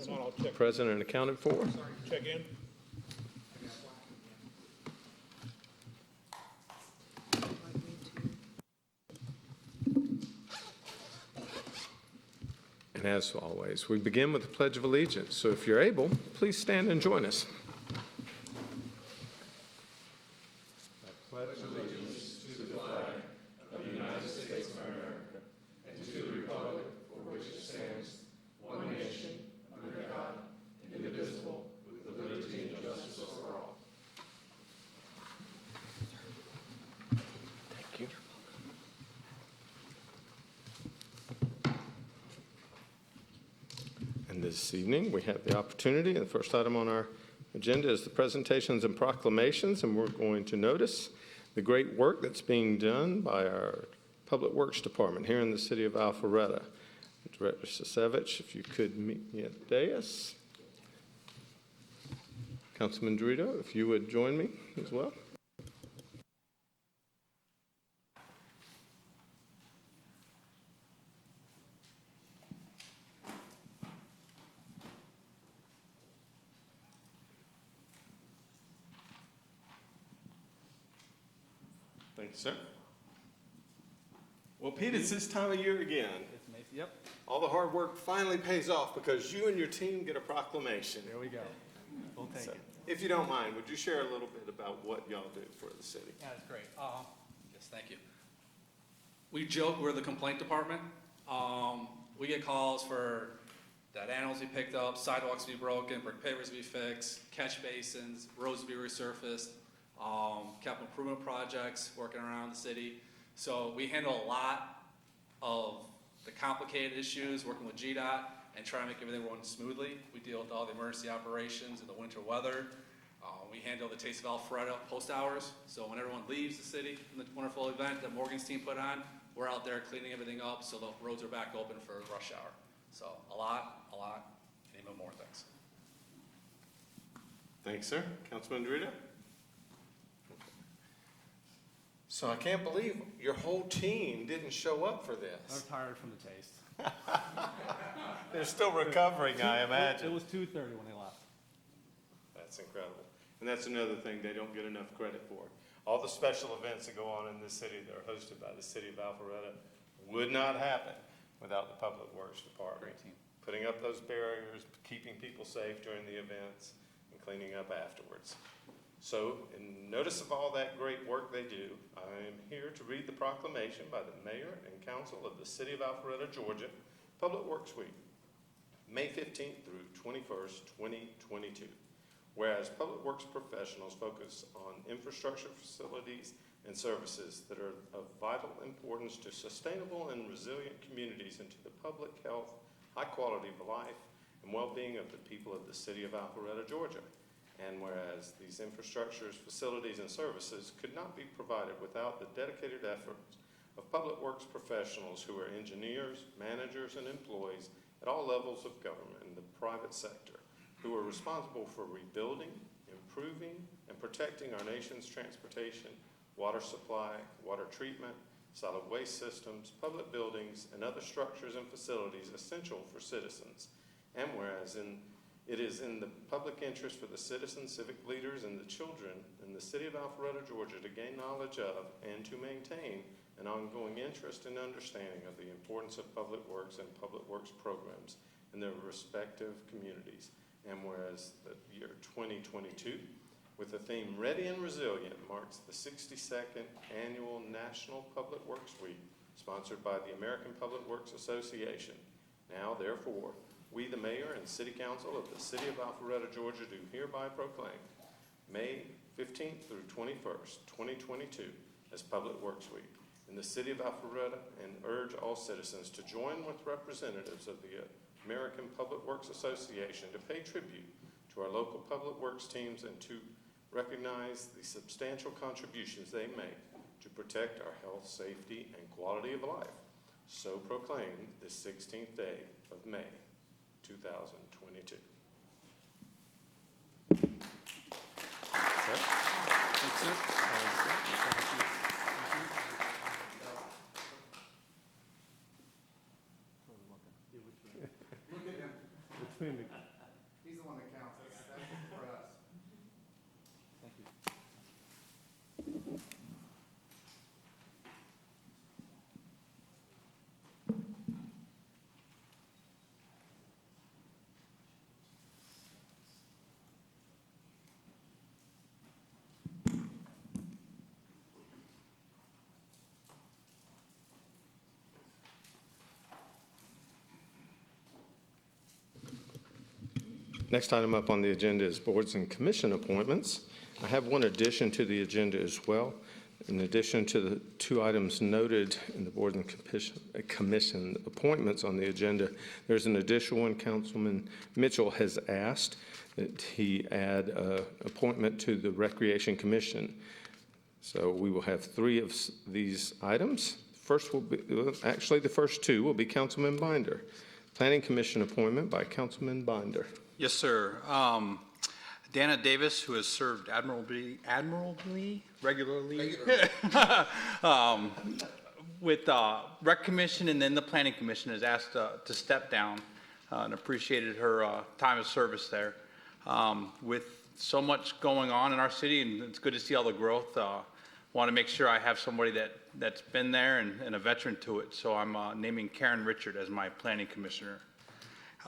Council. Present and accounted for. Check in. And as always, we begin with the Pledge of Allegiance. So if you're able, please stand and join us. This evening, we have the opportunity, and the first item on our agenda is the Presentations and Proclamations, and we're going to notice the great work that's being done by our Public Works Department here in the city of Alpharetta. Director Sasevich, if you could meet me at the dais. Councilman Dorito, if you would join me as well. Thank you, sir. Well, Pete, it's this time of year again. Yep. All the hard work finally pays off because you and your team get a proclamation. There we go. We'll take it. If you don't mind, would you share a little bit about what y'all do for the city? Yeah, that's great. Yes, thank you. We joke we're the complaint department. We get calls for dead animals to be picked up, sidewalks to be broken, brick pavers to be fixed, catch basins, roads to be resurfaced, capital improvement projects working around the city. So we handle a lot of the complicated issues, working with GDOT and trying to make everything run smoothly. We deal with all the emergency operations in the winter weather. We handle the Taste of Alpharetta post hours. So when everyone leaves the city from the wonderful event that Morgan's team put on, we're out there cleaning everything up so the roads are back open for rush hour. So a lot, and even more things. Thanks, sir. Councilman Dorito? So I can't believe your whole team didn't show up for this. They're tired from the taste. They're still recovering, I imagine. It was 2:30 when they left. That's incredible. And that's another thing they don't get enough credit for. All the special events that go on in this city that are hosted by the city of Alpharetta would not happen without the Public Works Department. Great team. Putting up those barriers, keeping people safe during the events, and cleaning up afterwards. So, in notice of all that great work they do, I am here to read the proclamation by the Mayor and Council of the City of Alpharetta, Georgia, Public Works Week, May 15th through 21st, 2022. Whereas public works professionals focus on infrastructure, facilities, and services that are of vital importance to sustainable and resilient communities and to the public health, high quality of life, and well-being of the people of the City of Alpharetta, Georgia. And whereas these infrastructures, facilities, and services could not be provided without the dedicated efforts of public works professionals who are engineers, managers, and employees at all levels of government and the private sector, who are responsible for rebuilding, improving, and protecting our nation's transportation, water supply, water treatment, solid waste systems, public buildings, and other structures and facilities essential for citizens. And whereas it is in the public interest for the citizens, civic leaders, and the children in the city of Alpharetta, Georgia to gain knowledge of and to maintain an ongoing interest and understanding of the importance of public works and public works programs in their respective communities. And whereas the year 2022, with the theme Ready and Resilient, marks the 62nd Annual National Public Works Week, sponsored by the American Public Works Association. Now, therefore, we, the Mayor and City Council of the City of Alpharetta, Georgia, do hereby proclaim May 15th through 21st, 2022 as Public Works Week in the City of Alpharetta and urge all citizens to join with representatives of the American Public Works Association to pay tribute to our local public works teams and to recognize the substantial contributions they make to protect our health, safety, and quality of life. So proclaimed this 16th day of May, 2022. That's it. Look at him. He's the one that counts. That's for us. Thank you. Next item up on the agenda is boards and commission appointments. I have one addition to the agenda as well. In addition to the two items noted in the board and commission appointments on the agenda, there's an additional one. Councilman Mitchell has asked that he add an appointment to the Recreation Commission. So we will have three of these items. First will be, actually the first two will be Councilman Binder. Planning Commission appointment by Councilman Binder. Yes, sir. Dana Davis, who has served regularly with Rec Commission and then the Planning Commission, has asked to step down and appreciated her time of service there. With so much going on in our city, and it's good to see all the growth, want to make sure I have somebody that's been there and a veteran to it. So I'm naming Karen Richard as my Planning Commissioner.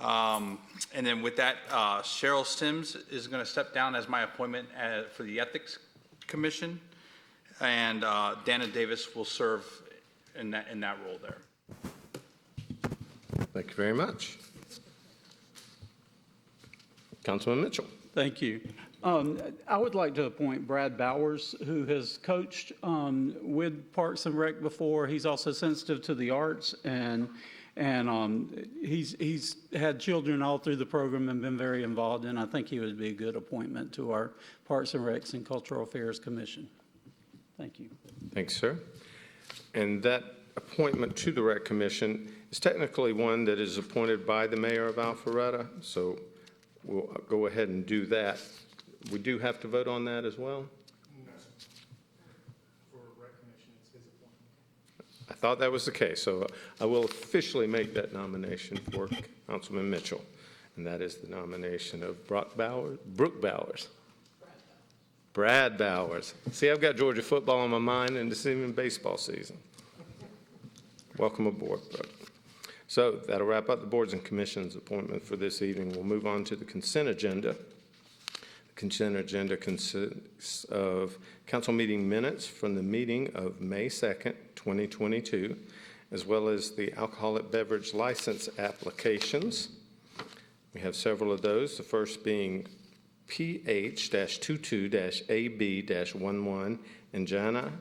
And then with that, Cheryl Sims is going to step down as my appointment for the Ethics Commission, and Dana Davis will serve in that role there. Thank you very much. Councilman Mitchell. Thank you. I would like to appoint Brad Bowers, who has coached with Parks and Rec before. He's also sensitive to the arts, and he's had children all through the program and been very involved, and I think he would be a good appointment to our Parks and Recs and Cultural Affairs Commission. Thank you. Thanks, sir. And that appointment to the Rec Commission is technically one that is appointed by the mayor of Alpharetta, so we'll go ahead and do that. We do have to vote on that as well? No, sir. For Rec Commission, it's his appointment. I thought that was the case, so I will officially make that nomination for Councilman Mitchell, and that is the nomination of Brooke Bowers. Brad Bowers. See, I've got Georgia football on my mind, and it's even baseball season. Welcome aboard, Brooke. So that'll wrap up the boards and commissions appointment for this evening. We'll move on to the consent agenda. The consent agenda consists of council meeting minutes from the meeting of May 2nd, 2022, as well as the alcoholic beverage license applications. We have several of those, the first being PH-22-AB-11 and Jana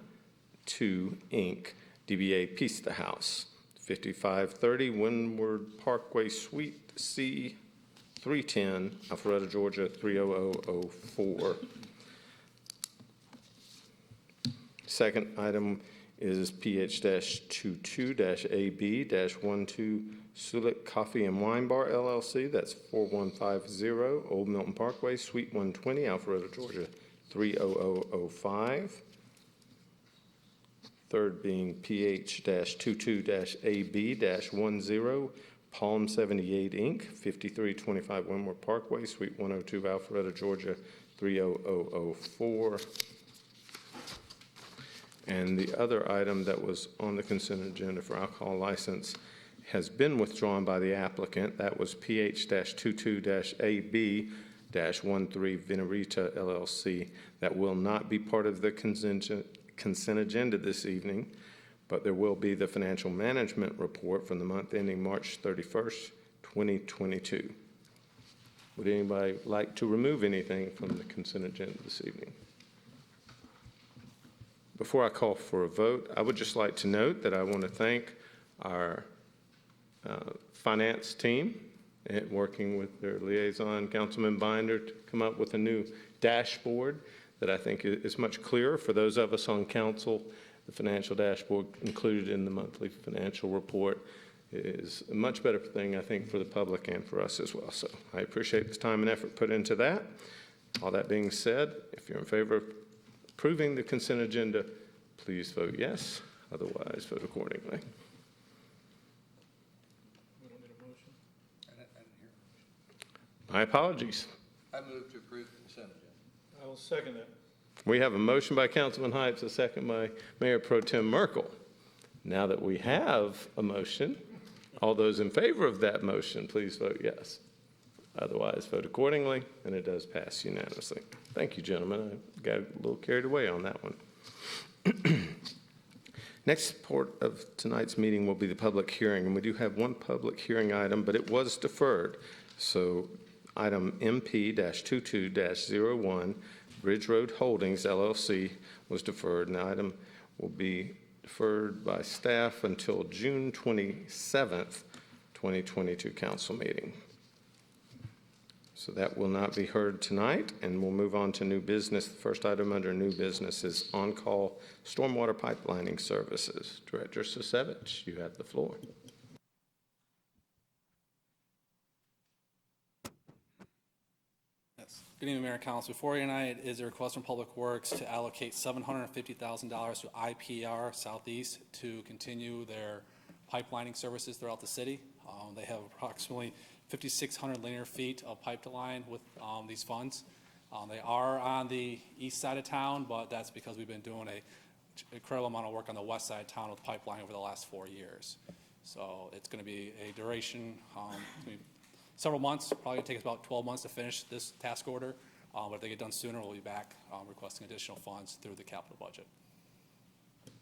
2, Inc., DBA Pista House, 5530 Windward Parkway, Suite C, 310, Alpharetta, Georgia, 30004. Second item is PH-22-AB-12 Sulik Coffee and Wine Bar, LLC. That's 4150 Old Milton Parkway, Suite 120, Alpharetta, Georgia, 30005. Third being PH-22-AB-10 Palm 78, Inc., 5325 Windward Parkway, Suite 102, Alpharetta, Georgia, 30004. And the other item that was on the consent agenda for alcohol license has been withdrawn by the applicant. That was PH-22-AB-13 Venerita, LLC. That will not be part of the consent agenda this evening, but there will be the financial management report from the month ending March 31st, 2022. Would anybody like to remove anything from the consent agenda this evening? Before I call for a vote, I would just like to note that I want to thank our finance team and working with their liaison, Councilman Binder, to come up with a new dashboard that I think is much clearer for those of us on council. The financial dashboard included in the monthly financial report is a much better thing, I think, for the public and for us as well. So I appreciate the time and effort put into that. All that being said, if you're in favor of approving the consent agenda, please vote yes. Otherwise, vote accordingly. My apologies. I move to approve the consent agenda. I will second that. We have a motion by Councilman Heights, a second by Mayor Pro Tem Merkel. Now that we have a motion, all those in favor of that motion, please vote yes. Otherwise, vote accordingly, and it does pass unanimously. Thank you, gentlemen. I got a little carried away on that one. Next part of tonight's meeting will be the public hearing, and we do have one public hearing item, but it was deferred. So item MP-22-01, Bridge Road Holdings, LLC, was deferred, and the item will be deferred by staff until June 27th, 2022 council meeting. So that will not be heard tonight, and we'll move on to new business. The first item under new business is on-call stormwater pipelining services. Director Sosevich, you have the floor. Yes. Good evening, Mayor and Council. Before you tonight is a request from Public Works to allocate $750,000 to IPR Southeast to continue their pipelining services throughout the city. They have approximately 5,600 linear feet of pipeline with these funds. They are on the east side of town, but that's because we've been doing an incredible amount of work on the west side of town with pipeline over the last 4 years. So it's going to be a duration, several months, probably going to take us about 12 months to finish this task order. But if they get done sooner, we'll be back requesting additional funds through the capital budget.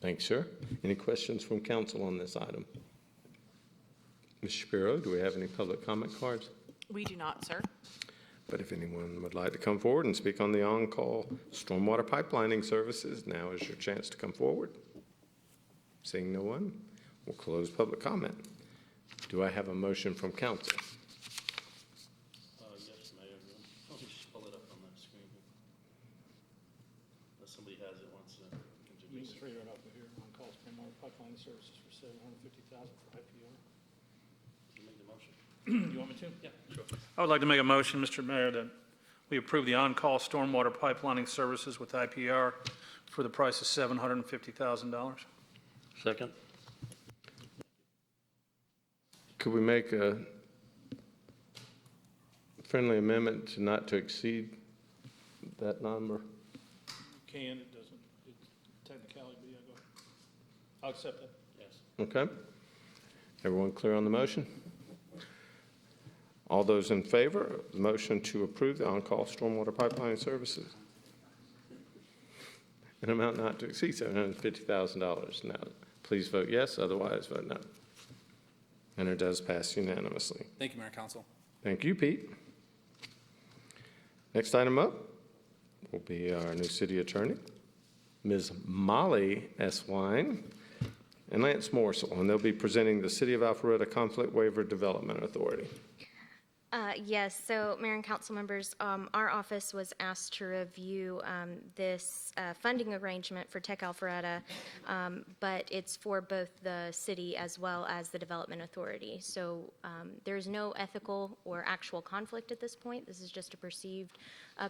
Thanks, sir. Any questions from council on this item? Ms. Shapiro, do we have any public comment cards? We do not, sir. But if anyone would like to come forward and speak on the on-call stormwater pipelining services, now is your chance to come forward. Seeing no one, we'll close public comment. Do I have a motion from council? Yes, Mayor. Let me just pull it up on the screen here. Unless somebody has it, wants to You can introduce just it. read it up here on call stormwater pipeline services for $750,000 for IPR. Can you make the motion? You want me to? Yeah, sure. I would like to make a motion, Mr. Mayor, that we approve the on-call stormwater pipelining services with IPR for the price of $750,000. Second? Could we make a friendly amendment to not to exceed that number? Can, it doesn't, it's technicality, but yeah, go ahead. I'll accept that. Yes. Okay. Everyone clear on the motion? All those in favor of the motion to approve the on-call stormwater pipeline services? An amount not to exceed $750,000. Now, please vote yes, otherwise vote no. And it does pass unanimously. Thank you, Mayor and Council. Thank you, Pete. Next item up will be our new city attorney, Ms. Molly S. Wine and Lance Morsell, and they'll be presenting the City of Alpharetta Conflict Waiver Development Authority. Yes, so Mayor and Council members, our office was asked to review this funding arrangement for Tech Alpharetta, but it's for both the city as well as the Development Authority. So there's no ethical or actual conflict at this point. This is just a perceived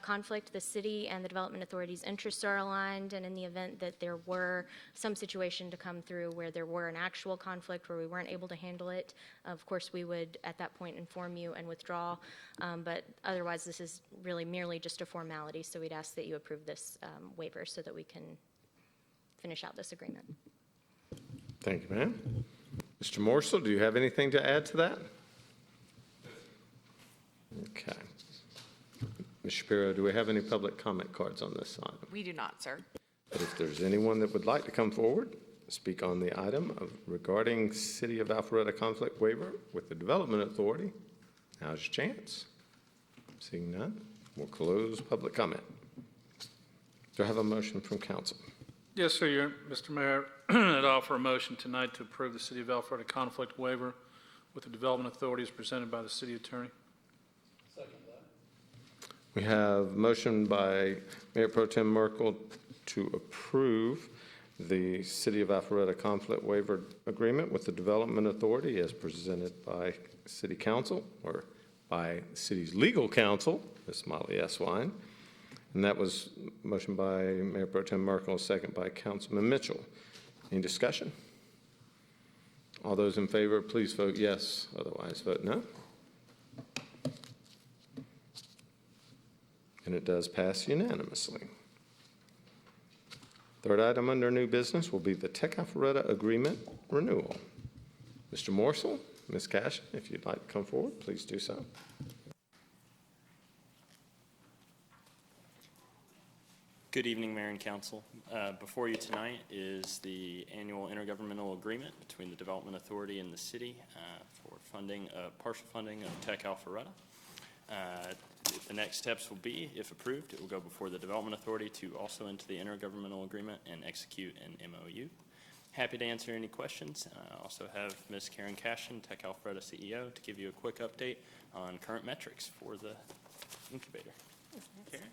conflict. The city and the Development Authority's interests are aligned, and in the event that there were some situation to come through where there were an actual conflict where we weren't able to handle it, of course we would at that point inform you and withdraw. But otherwise, this is really merely just a formality, so we'd ask that you approve this waiver so that we can finish out this agreement. Thank you, ma'am. Mr. Morsell, do you have anything to add to that? Okay. Ms. Shapiro, do we have any public comment cards on this item? We do not, sir. But if there's anyone that would like to come forward, speak on the item regarding City of Alpharetta conflict waiver with the Development Authority, now's your chance. Seeing none, we'll close public comment. Do I have a motion from council? Yes, sir, Mr. Mayor. I'd offer a motion tonight to approve the City of Alpharetta conflict waiver with the Development Authority as presented by the city attorney. We have motion by Mayor Pro Tem Merkel to approve the City of Alpharetta conflict waiver agreement with the Development Authority as presented by City Council, or by the city's legal counsel, Ms. Molly S. Wine. And that was motion by Mayor Pro Tem Merkel, second by Councilman Mitchell. Any discussion? All those in favor, please vote yes. Otherwise, vote no. And it does pass unanimously. Third item under new business will be the Tech Alpharetta Agreement Renewal. Mr. Morsel, Ms. Cashin, if you'd like to come forward, please do so. Good evening, Mayor and Council. Before you tonight is the annual intergovernmental agreement between the Development Authority and the city for funding, partial funding of Tech Alpharetta. The next steps will be, if approved, it will go before the Development Authority to also enter the intergovernmental agreement and execute an MOU. Happy to answer any questions. I also have Ms. Karen Cashin, Tech Alpharetta CEO, to give you a quick update on current metrics for the incubator. Karen?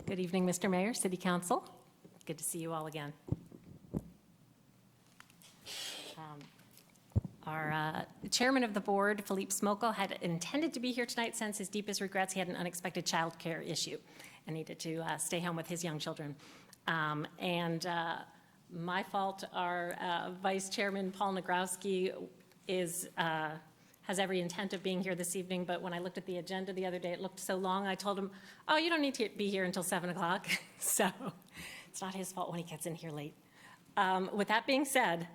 Good evening, Mr. Mayor, City Council. Good to see you all again. Our chairman of the board, Philippe Smokal, had intended to be here tonight, sends his deepest regrets. He had an unexpected child care issue and needed to stay home with his young children. My fault, our vice chairman, Paul Nagrowski, has every intent of being here this evening, but when I looked at the agenda the other day, it looked so long, I told him, oh, you don't need to be here until 7 o'clock. So it's not his fault when he gets in here late. With that being said,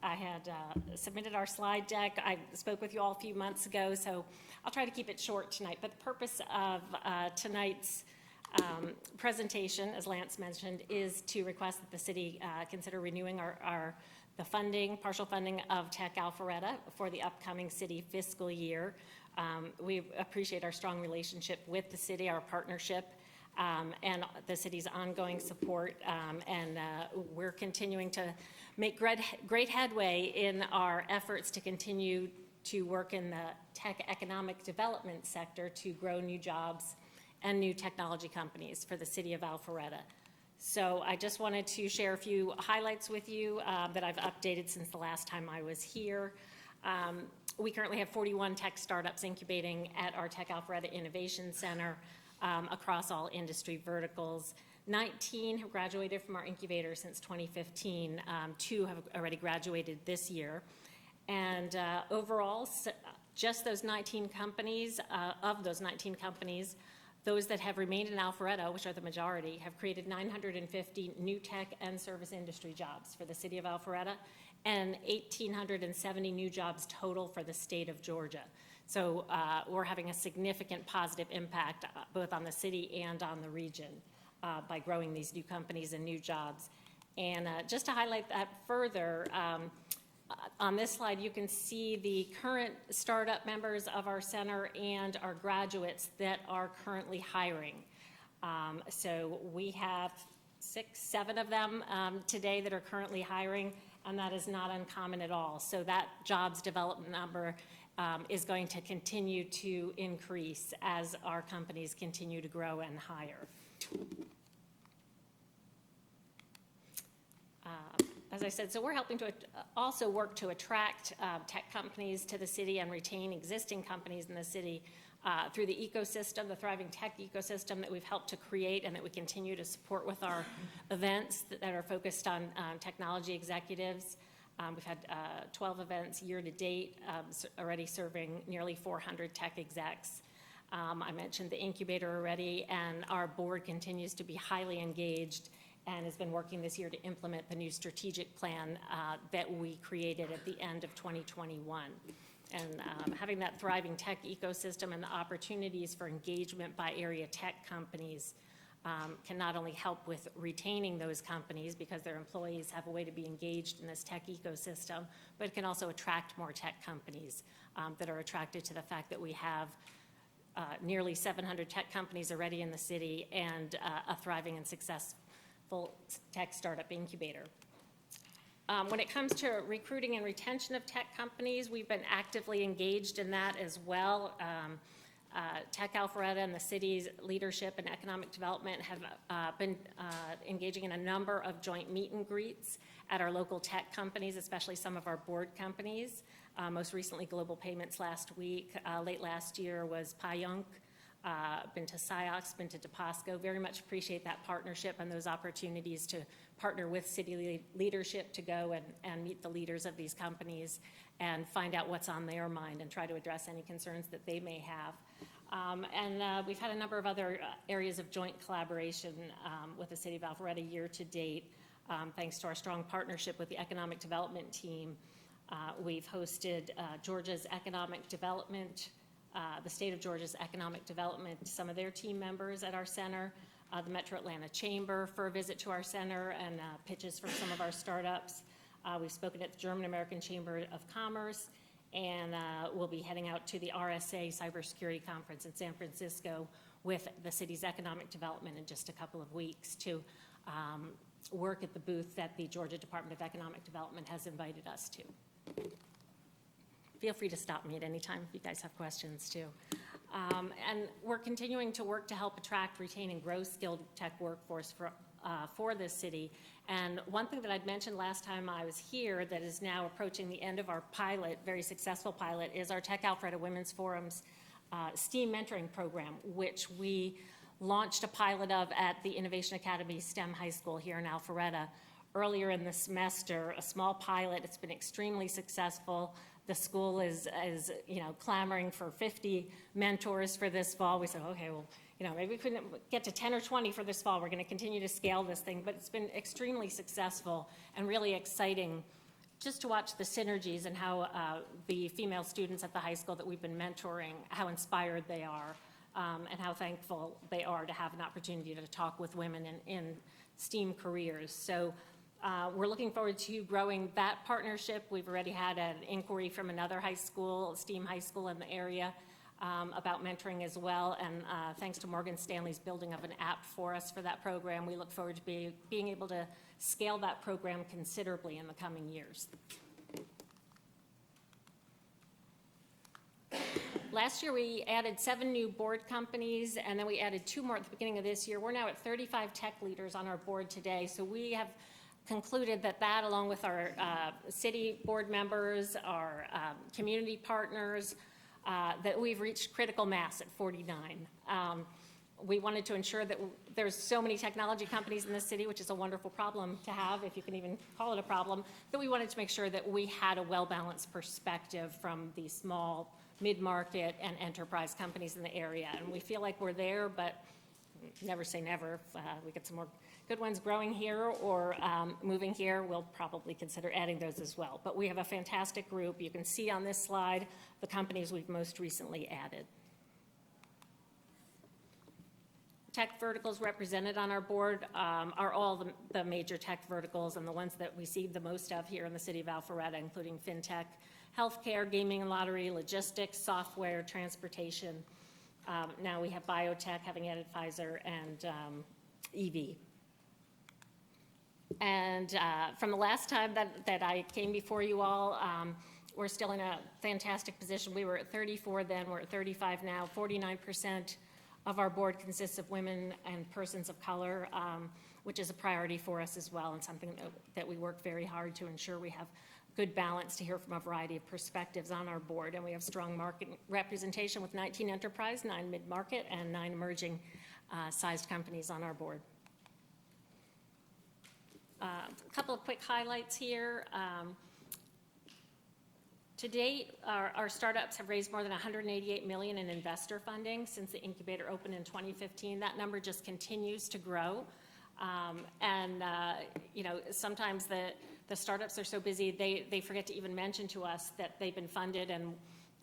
I had submitted our slide deck. I spoke with you all a few months ago, so I'll try to keep it short tonight. But the purpose of tonight's presentation, as Lance mentioned, is to request that the city consider renewing the funding, partial funding of Tech Alpharetta for the upcoming city fiscal year. We appreciate our strong relationship with the city, our partnership, and the city's ongoing support. We're continuing to make great headway in our efforts to continue to work in the tech economic development sector to grow new jobs and new technology companies for the city of Alpharetta. So I just wanted to share a few highlights with you that I've updated since the last time I was here. We currently have 41 tech startups incubating at our Tech Alpharetta Innovation Center across all industry verticals. 19 have graduated from our incubator since 2015. 2 have already graduated this year. And overall, just those 19 companies, of those 19 companies, those that have remained in Alpharetta, which are the majority, have created 950 new tech and service industry jobs for the city of Alpharetta and 1,870 new jobs total for the state of Georgia. So we're having a significant positive impact both on the city and on the region by growing these new companies and new jobs. And just to highlight that further, on this slide, you can see the current startup members of our center and our graduates that are currently hiring. So we have 6, 7 of them today that are currently hiring, and that is not uncommon at all. So that jobs development number is going to continue to increase as our companies continue to grow and hire. As I said, so we're helping to also work to attract tech companies to the city and retain existing companies in the city through the ecosystem, the thriving tech ecosystem that we've helped to create and that we continue to support with our events that are focused on technology executives. We've had 12 events year to date, already serving nearly 400 tech execs. I mentioned the incubator already, and our board continues to be highly engaged and has been working this year to implement the new strategic plan that we created at the end of 2021. And having that thriving tech ecosystem and the opportunities for engagement by area tech companies can not only help with retaining those companies because their employees have a way to be engaged in this tech ecosystem, but it can also attract more tech companies that are attracted to the fact that we have nearly 700 tech companies already in the city and a thriving and successful tech startup incubator. When it comes to recruiting and retention of tech companies, we've been actively engaged in that as well. Tech Alpharetta and the city's leadership and economic development have been engaging in a number of joint meet and greets at our local tech companies, especially some of our board companies. Most recently, Global Payments last week. Late last year was Payunk been to SciOx, been to DePasco. Very much appreciate that partnership and those opportunities to partner with city leadership to go and meet the leaders of these companies and find out what's on their mind and try to address any concerns that they may have. We've had a number of other areas of joint collaboration with the City of Alpharetta year to date, thanks to our strong partnership with the Economic Development team. We've hosted Georgia's Economic Development, the State of Georgia's Economic Development, some of their team members at our center, the Metro Atlanta Chamber for a visit to our center and pitches for some of our startups. We've spoken at the German American Chamber of Commerce, and we'll be heading out to the RSA Cybersecurity Conference in San Francisco with the city's economic development in just a couple of weeks to work at the booth that the Georgia Department of Economic Development has invited us to. Feel free to stop me at any time if you guys have questions too. And we're continuing to work to help attract, retain, and grow skilled tech workforce for this city. And one thing that I'd mentioned last time I was here that is now approaching the end of our pilot, very successful pilot, is our Tech Alpharetta Women's Forum's STEAM mentoring program, which we launched a pilot of at the Innovation Academy STEM High School here in Alpharetta earlier in the semester, a small pilot. It's been extremely successful. The school is clamoring for 50 mentors for this fall. We said, okay, well, maybe we couldn't get to 10 or 20 for this fall. We're going to continue to scale this thing, but it's been extremely successful and really exciting just to watch the synergies and how the female students at the high school that we've been mentoring, how inspired they are, and how thankful they are to have an opportunity to talk with women in STEAM careers. So we're looking forward to growing that partnership. We've already had an inquiry from another high school, STEAM high school in the area, about mentoring as well. And thanks to Morgan Stanley's building of an app for us for that program, we look forward to being able to scale that program considerably in the coming years. Last year, we added 7 new board companies, and then we added 2 more at the beginning of this year. We're now at 35 tech leaders on our board today. So we have concluded that along with our city board members, our community partners, that we've reached critical mass at 49. We wanted to ensure that there's so many technology companies in this city, which is a wonderful problem to have, if you can even call it a problem, that we wanted to make sure that we had a well-balanced perspective from the small, mid-market, and enterprise companies in the area. And we feel like we're there, but never say never. If we get some more good ones growing here or moving here, we'll probably consider adding those as well. But we have a fantastic group. You can see on this slide the companies we've most recently added. Tech verticals represented on our board are all the major tech verticals and the ones that we see the most of here in the city of Alpharetta, including fintech, healthcare, gaming and lottery, logistics, software, transportation. Now we have biotech, having added Pfizer, and EV. And from the last time that I came before you all, we're still in a fantastic position. We were at 34 then, we're at 35 now. 49% of our board consists of women and persons of color, which is a priority for us as well, and something that we work very hard to ensure we have good balance to hear from a variety of perspectives on our board. And we have strong market representation with 19 enterprise, 9 mid-market, and 9 emerging sized companies on our board. A couple of quick highlights here. To date, our startups have raised more than $188 million in investor funding since the incubator opened in 2015. That number just continues to grow. Sometimes the startups are so busy, they forget to even mention to us that they've been funded, and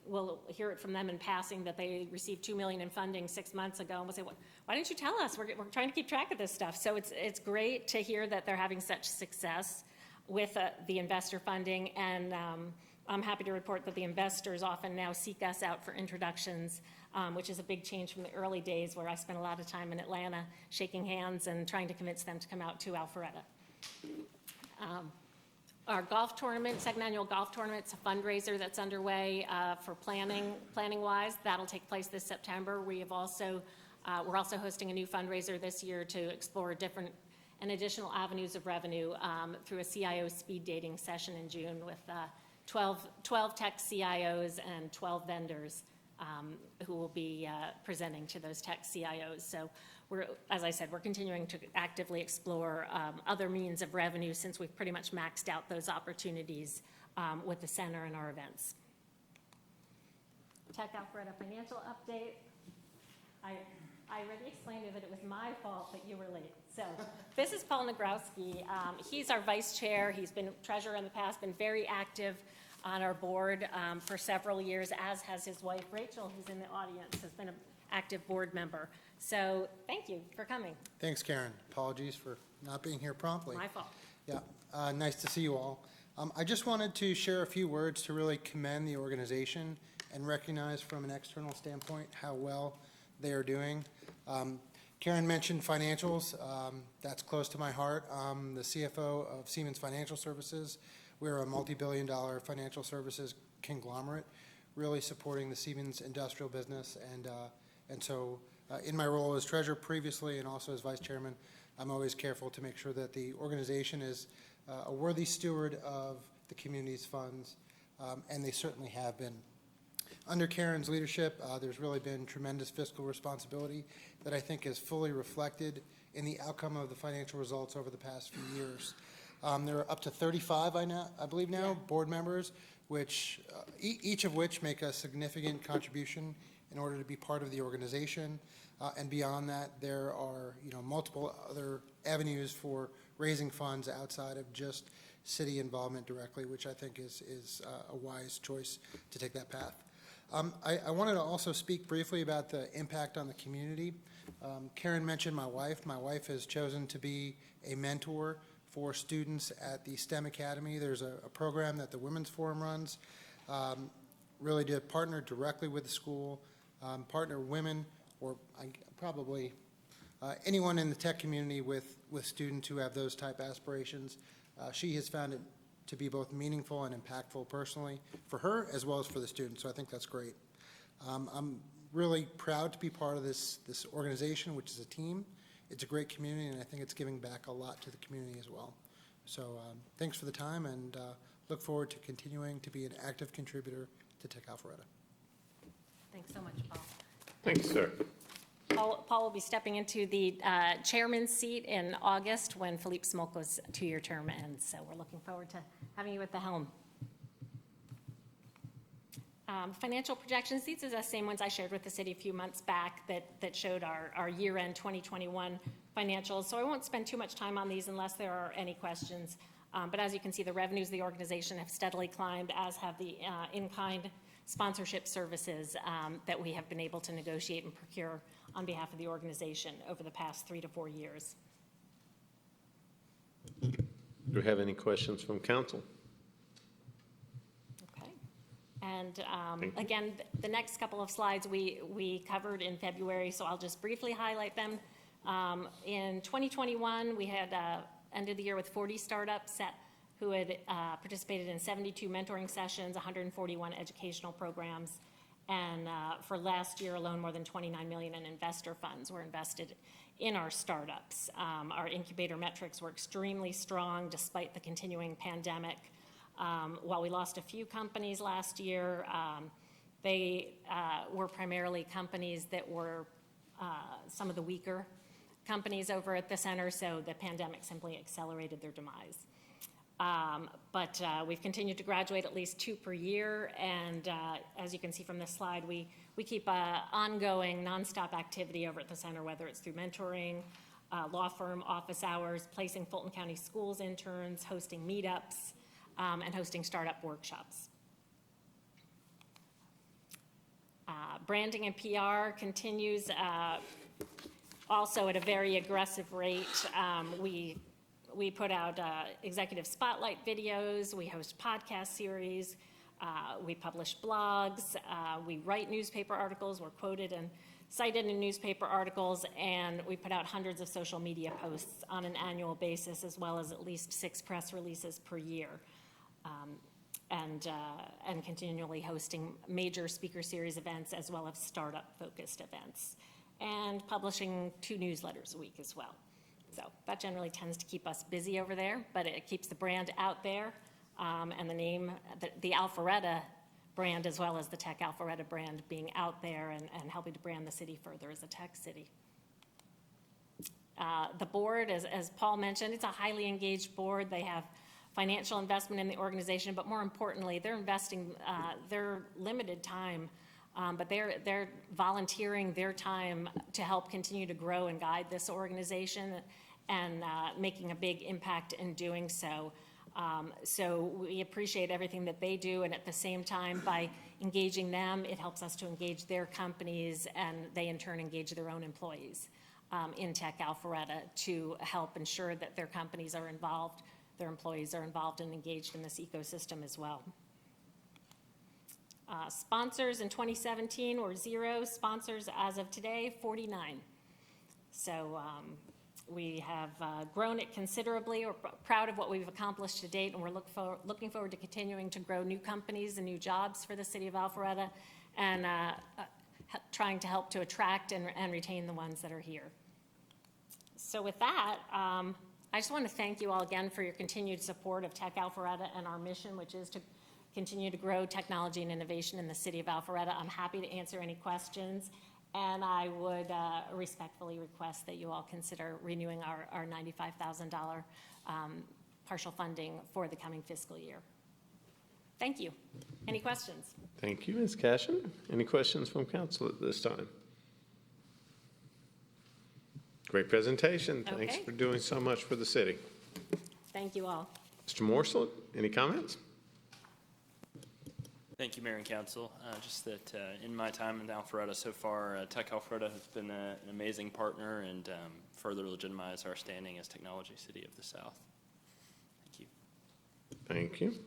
we'll hear it from them in passing that they received $2 million in funding 6 months ago, and we'll say, why didn't you tell us? We're trying to keep track of this stuff. So it's great to hear that they're having such success with the investor funding, and I'm happy to report that the investors often now seek us out for introductions, which is a big change from the early days where I spent a lot of time in Atlanta shaking hands and trying to convince them to come out to Alpharetta. Our golf tournament, second annual golf tournament, it's a fundraiser that's underway for planning-wise. That'll take place this September. We're also hosting a new fundraiser this year to explore different and additional avenues of revenue through a CIO speed dating session in June with 12 tech CIOs and 12 vendors who will be presenting to those tech CIOs. So we're, as I said, we're continuing to actively explore other means of revenue since we've pretty much maxed out those opportunities with the center and our events. Tech Alpharetta financial update. I already explained that it was my fault that you were late. So this is Paul Nagrowski. He's our vice chair. He's been treasurer in the past, been very active on our board for several years, as has his wife, Rachel, who's in the audience, has been an active board member. So thank you for coming. Thanks, Karen. Apologies for not being here promptly. My fault. Yeah, nice to see you all. I just wanted to share a few words to really commend the organization and recognize from an external standpoint how well they are doing. Karen mentioned financials. That's close to my heart. I'm the CFO of Siemens Financial Services. We're a multi-billion-dollar financial services conglomerate, really supporting the Siemens industrial business. And so in my role as treasurer previously and also as vice chairman, I'm always careful to make sure that the organization is a worthy steward of the community's funds, and they certainly have been. Under Karen's leadership, there's really been tremendous fiscal responsibility that I think is fully reflected in the outcome of the financial results over the past few years. There are up to 35, I believe now, board members, which each of which make a significant contribution in order to be part of the organization. And beyond that, there are multiple other avenues for raising funds outside of just city involvement directly, which I think is a wise choice to take that path. I wanted to also speak briefly about the impact on the community. Karen mentioned my wife. My wife has chosen to be a mentor for students at the STEM Academy. There's a program that the Women's Forum runs, really to partner directly with the school, partner women, or probably anyone in the tech community with students who have those type aspirations. She has found it to be both meaningful and impactful personally for her as well as for the students, so I think that's great. I'm really proud to be part of this organization, which is a team. It's a great community, and I think it's giving back a lot to the community as well. So thanks for the time, and look forward to continuing to be an active contributor to Tech Alpharetta. Thanks so much, Paul. Thanks, sir. Paul will be stepping into the chairman's seat in August when Philippe Smolko's two-year term ends. So we're looking forward to having you at the helm. Financial projections, these are the same ones I shared with the city a few months back that showed our year-end 2021 financials. So I won't spend too much time on these unless there are any questions. But as you can see, the revenues of the organization have steadily climbed, as have the in-kind sponsorship services that we have been able to negotiate and procure on behalf of the organization over the past 3 to 4 years. Do we have any questions from council? Okay. And again, the next couple of slides we covered in February, so I'll just briefly highlight them. In 2021, we had ended the year with 40 startups who had participated in 72 mentoring sessions, 141 educational programs, and for last year alone, more than $29 million in investor funds were invested in our startups. Our Incubator Metrics were extremely strong despite the continuing pandemic. While we lost a few companies last year, they were primarily companies that were some of the weaker companies over at the center, so the pandemic simply accelerated their demise. But we've continued to graduate at least 2 per year, and as you can see from this slide, we keep ongoing nonstop activity over at the center, whether it's through mentoring, law firm office hours, placing Fulton County Schools interns, hosting meetups, and hosting startup workshops. Branding and PR continues also at a very aggressive rate. We put out executive spotlight videos, we host podcast series, we publish blogs, we write newspaper articles, we're quoted and cited in newspaper articles, and we put out hundreds of social media posts on an annual basis, as well as at least 6 press releases per year, and continually hosting major speaker series events as well as startup-focused events, and publishing 2 newsletters a week as well. So that generally tends to keep us busy over there, but it keeps the brand out there, and the name, the Alpharetta brand as well as the Tech Alpharetta brand being out there and helping to brand the city further as a tech city. The board, as Paul mentioned, it's a highly engaged board. They have financial investment in the organization, but more importantly, they're investing their limited time, but they're volunteering their time to help continue to grow and guide this organization and making a big impact in doing so. So we appreciate everything that they do, and at the same time, by engaging them, it helps us to engage their companies, and they in turn engage their own employees in Tech Alpharetta to help ensure that their companies are involved, their employees are involved and engaged in this ecosystem as well. Sponsors in 2017 were 0. Sponsors as of today, 49. So we have grown it considerably. We're proud of what we've accomplished to date, and we're looking forward to continuing to grow new companies and new jobs for the city of Alpharetta, and trying to help to attract and retain the ones that are here. So with that, I just want to thank you all again for your continued support of Tech Alpharetta and our mission, which is to continue to grow technology and innovation in the city of Alpharetta. I'm happy to answer any questions, and I would respectfully request that you all consider renewing our $95,000 partial funding for the coming fiscal year. Thank you. Any questions? Thank you, Ms. Cashin. Any questions from council at this time? Great presentation. Thanks Okay. for doing so much for the city. Thank you all. Mr. Morsel, any comments? Thank you, Mayor and Council. Just that in my time in Alpharetta so far, Tech Alpharetta has been an amazing partner and further legitimize our standing as Technology City of the South. Thank you. Thank you.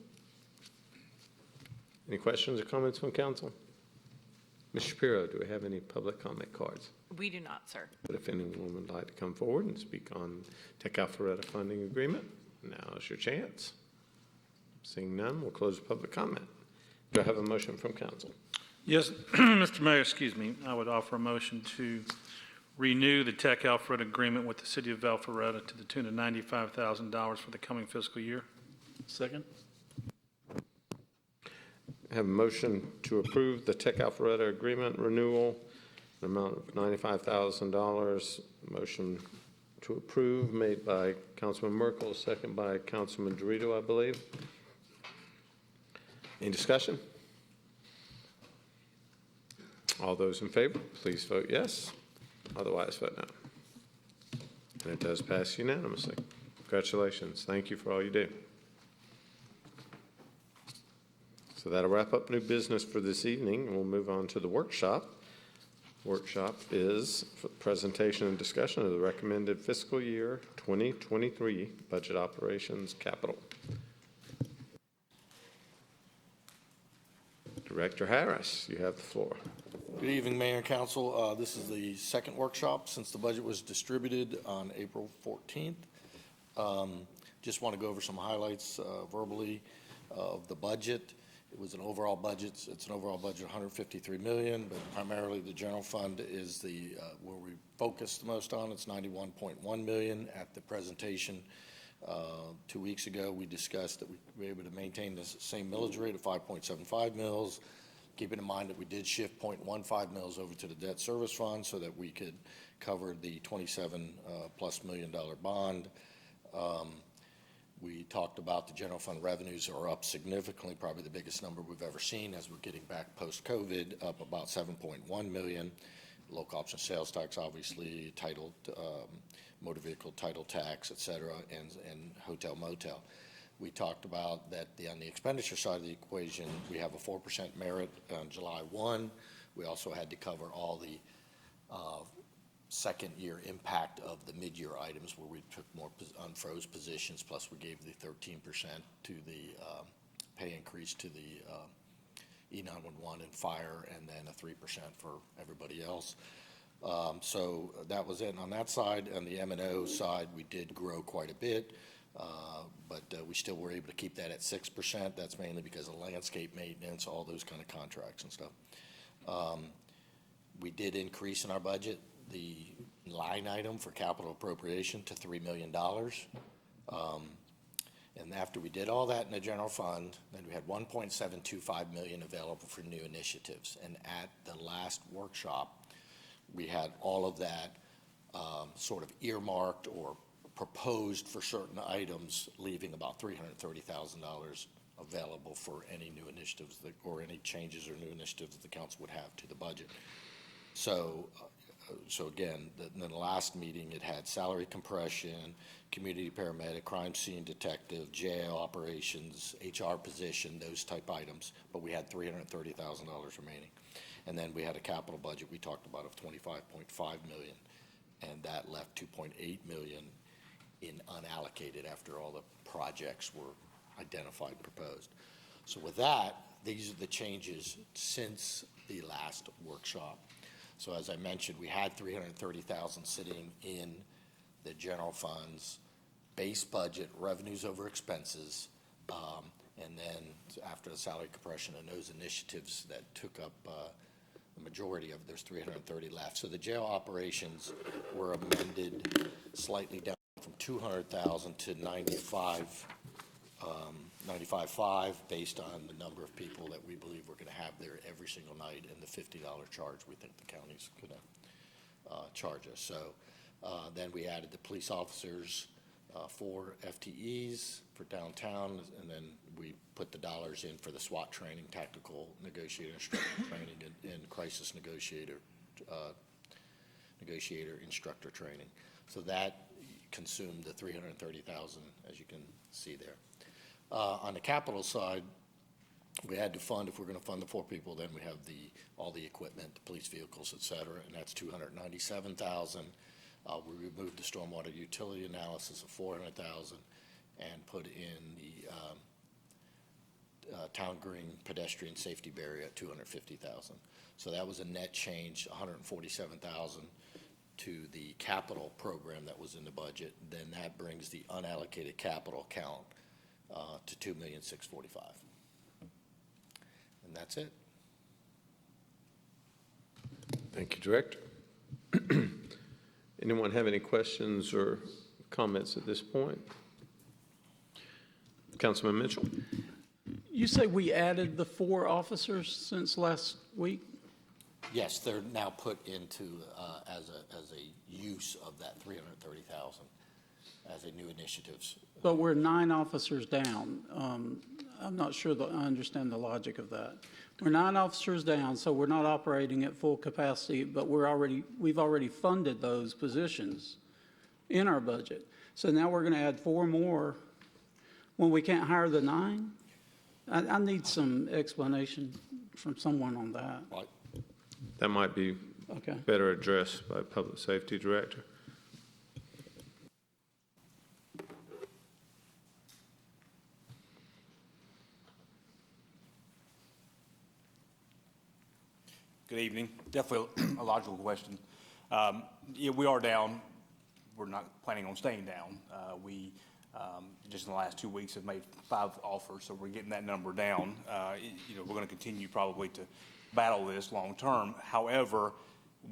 Any questions or comments from council? Ms. Shapiro, do we have any public comment cards? We do not, sir. But if anyone would like to come forward and speak on Tech Alpharetta funding agreement, now is your chance. Seeing none, we'll close public comment. Do I have a motion from council? Yes, Mr. Mayor, excuse me, I would offer a motion to renew the Tech Alpharetta agreement with the city of Alpharetta to the tune of $95,000 for the coming fiscal year. Second? I have a motion to approve the Tech Alpharetta agreement renewal, an amount of $95,000. Motion to approve made by Councilman Merkel, second by Councilman Dorito, I believe. Any discussion? All those in favor, please vote yes. Otherwise, vote no. And it does pass unanimously. Congratulations. Thank you for all you do. So that'll wrap up new business for this evening, and we'll move on to the workshop. Workshop is for presentation and discussion of the recommended fiscal year 2023 budget operations capital. Director Harris, you have the floor. Good evening, Mayor and Council. This is the second workshop since the budget was distributed on April 14th. Just want to go over some highlights verbally of the budget. It was an overall budget. It's an overall budget of $153 million, but primarily the general fund is the where we focus the most on. It's $91.1 million. At the presentation 2 weeks ago, we discussed that we were able to maintain the same millage rate of 5.75 mils, keeping in mind that we did shift 0.15 mils over to the debt service fund so that we could cover the $27+ million bond. We talked about the general fund revenues are up significantly, probably the biggest number we've ever seen as we're getting back post-COVID, up about 7.1 million. Local option sales tax, obviously, title, motor vehicle title tax, et cetera, and hotel motel. We talked about that on the expenditure side of the equation, we have a 4% merit on July 1. We also had to cover all the second year impact of the mid-year items where we took more unfroze positions, plus we gave the 13% to the pay increase to the E911 and fire, and then a 3% for everybody else. So that was it on that side. On the M&O side, we did grow quite a bit, but we still were able to keep that at 6%. That's mainly because of landscape maintenance, all those kind of contracts and stuff. We did increase in our budget the line item for capital appropriation to $3 million. And And after we did all that in the general fund, then we had 1.725 million available for new initiatives. And at the last workshop, we had all of that sort of earmarked or proposed for certain items, leaving about $330,000 available for any new initiatives or any changes or new initiatives that the council would have to the budget. So again, in the last meeting, it had salary compression, community paramedic, crime scene detective, jail operations, HR position, those type items, but we had $330,000 remaining. And then we had a capital budget we talked about of $25.5 million, and that left $2.8 million in unallocated after all the projects were identified and proposed. So with that, these are the changes since the last workshop. So as I mentioned, we had $330,000 sitting in the general funds, base budget, revenues over expenses, and then after the salary compression and those initiatives that took up the majority of, there's 330 left. So the jail operations were amended slightly down from 200,000 to 95.5 based on the number of people that we believe we're going to have there every single night and the $50 charge we think the county's going to charge us. So then we added the police officers, 4 FTEs for downtown, and then we put the dollars in for the SWAT training, tactical negotiator instructor training, and crisis negotiator instructor training. So that consumed the $330,000, as you can see there. On the capital side, we had to fund, if we're going to fund the 4 people, then we have all the equipment, the police vehicles, et cetera, and that's $297,000. We removed the stormwater utility analysis of $400,000 and put in the town green pedestrian safety barrier at $250,000. So that was a net change, $147,000 to the capital program that was in the budget. Then that brings the unallocated capital count to $2,645,000. And that's it. Thank you, Director. Anyone have any questions or comments at this point? Councilman Mitchell. You say we added the 4 officers since last week? Yes, they're now put into as a use of that $330,000 as a new initiatives. But we're 9 officers down. I'm not sure that I understand the logic of that. We're 9 officers down, so we're not operating at full capacity, but we've already funded those positions in our budget. So now we're going to add 4 more when we can't hire the 9? I need some explanation from someone on that. Right. That might be Okay. better addressed by Public Safety Director. Good evening. Definitely a logical question. Yeah, we are down. We're not planning on staying down. We just in the last 2 weeks have made 5 offers, so we're getting that number down. We're going to continue probably to battle this long term. However,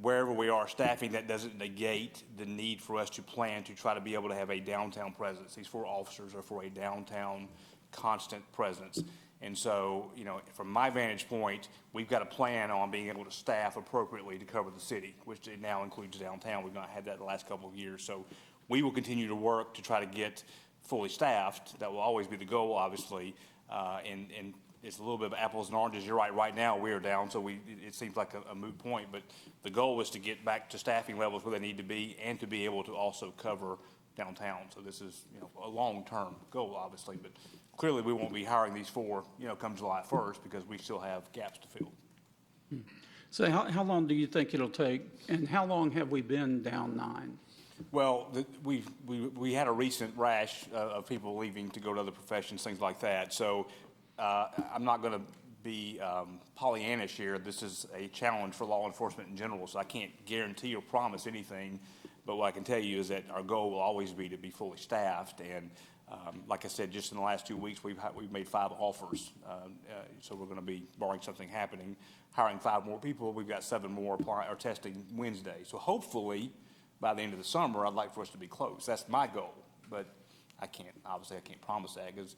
wherever we are staffing, that doesn't negate the need for us to plan to try to be able to have a downtown presence. These 4 officers are for a downtown constant presence. And so, from my vantage point, we've got a plan on being able to staff appropriately to cover the city, which it now includes downtown. We've not had that the last couple of years. So we will continue to work to try to get fully staffed. That will always be the goal, obviously. And it's a little bit of apples and oranges. You're right now we are down, so it seems like a moot point. But the goal is to get back to staffing levels where they need to be and to be able to also cover downtown. So this is, a long-term goal, obviously. But clearly, we won't be hiring these 4, come July 1st because we still have gaps to fill. So how long do you think it'll take, and how long have we been down 9? Well, we had a recent rash of people leaving to go to other professions, things like that. So I'm not going to be Pollyannish here. This is a challenge for law enforcement in general, so I can't guarantee or promise anything. But what I can tell you is that our goal will always be to be fully staffed. And like I said, just in the last 2 weeks, we've made 5 offers. So we're going to be, barring something happening, hiring 5 more people. We've got 7 more testing Wednesday. So hopefully, by the end of the summer, I'd like for us to be close. That's my goal. But obviously I can't promise that because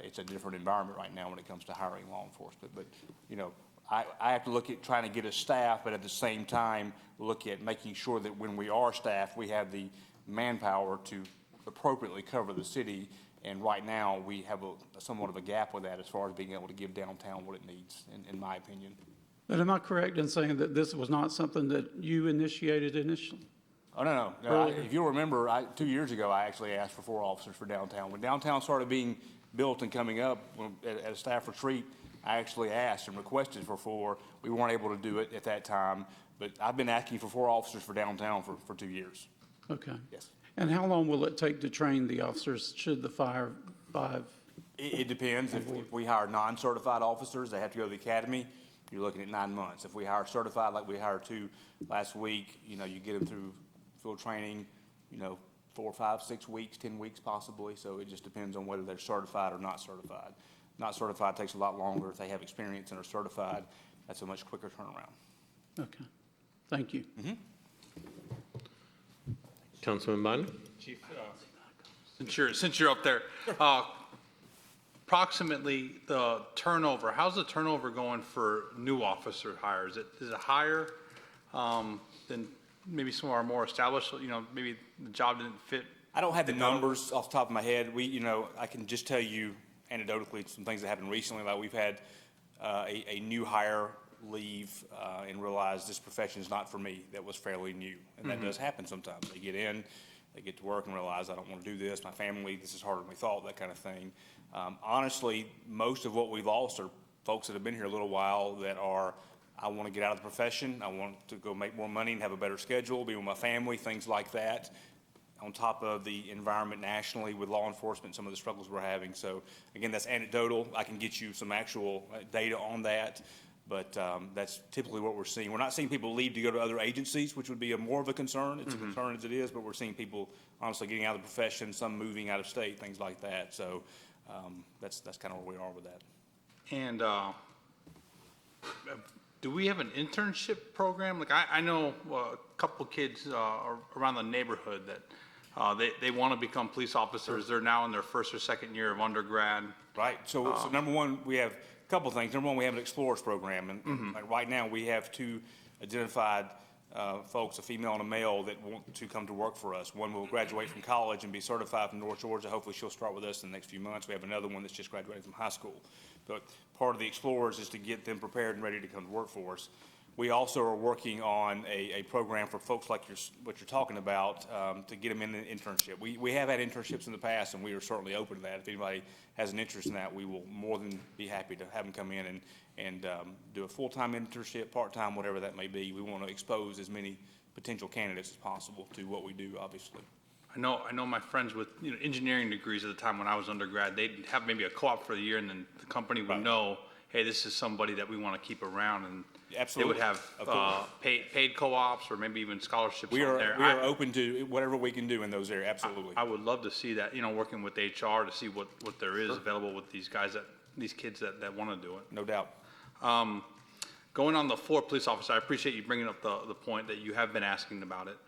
it's a different environment right now when it comes to hiring law enforcement. But, you know, I have to look at trying to get a staff, but at the same time, look at making sure that when we are staffed, we have the manpower to appropriately cover the city. And right now, we have somewhat of a gap with that as far as being able to give downtown what it needs, in my opinion. But am I correct in saying that this was not something that you initiated initially? Oh, no. If you'll remember, 2 years ago, I actually asked for 4 officers for downtown. When downtown started being built and coming up at a staff retreat, I actually asked and requested for 4. We weren't able to do it at that time, but I've been asking for 4 officers for downtown for 2 years. Okay. Yes. And how long will it take to train the officers should the fire 5? It depends. If we hire non-certified officers, they have to go to the academy. You're looking at 9 months. If we hire certified, like we hired 2 last week, you know, you get them through field training, you know, 4, 5, 6 weeks, 10 weeks possibly. So it just depends on whether they're certified or not certified. Not certified takes a lot longer. If they have experience and are certified, that's a much quicker turnaround. Okay. Thank you. Councilman Biden? Chief, since you're up there, approximately the turnover, how's the turnover going for new officer hires? Is it higher than maybe some of our more established, you know, maybe the job didn't fit? I don't have the numbers off the top of my head. I can just tell you anecdotally some things that happened recently. Like we've had a new hire leave and realize this profession is not for me. That was fairly new, and that does happen sometimes. They get in, they get to work and realize I don't want to do this. My family, this is harder than we thought. That kind of thing. Honestly, most of what we've lost are folks that have been here a little while that are, I want to get out of the profession. I want to go make more money and have a better schedule, be with my family, things like that. On top of the environment nationally with law enforcement, some of the struggles we're having. So again, that's anecdotal. I can get you some actual data on that, but that's typically what we're seeing. We're not seeing people leave to go to other agencies, which would be more of a concern. It's a concern as it is, but we're seeing people honestly getting out of the profession, some moving out of state, things like that. So that's kind of where we are with that. And do we have an internship program? Like I know a couple kids around the neighborhood that they want to become police officers. They're now in their first or second year of undergrad. Right. So number one, we have a couple things. Number one, we have an Explorers program. And like right now, we have 2 identified folks, a female and a male, that want to come to work for us. One will graduate from college and be certified from North Georgia. Hopefully, she'll start with us in the next few months. We have another one that's just graduated from high school. But part of the Explorers is to get them prepared and ready to come to work for us. We also are working on a program for folks like what you're talking about to get them in an internship. We have had internships in the past, and we are certainly open to that. If anybody has an interest in that, we will more than be happy to have them come in and do a full-time internship, part-time, whatever that may be. We want to expose as many potential candidates as possible to what we do, obviously. I know my friends with engineering degrees at the time when I was undergrad, they'd have maybe a co-op for the year, and then the company would know, hey, this is somebody that we want to keep around, and absolutely. They would have paid co-ops or maybe even scholarships we on there. We are open to whatever we can do in those areas, absolutely. I would love to see that, working with HR to see what there is available with these guys, these kids that want to do it. No doubt. Going on the 4 police officers, I appreciate you bringing up the point that you have been asking about it.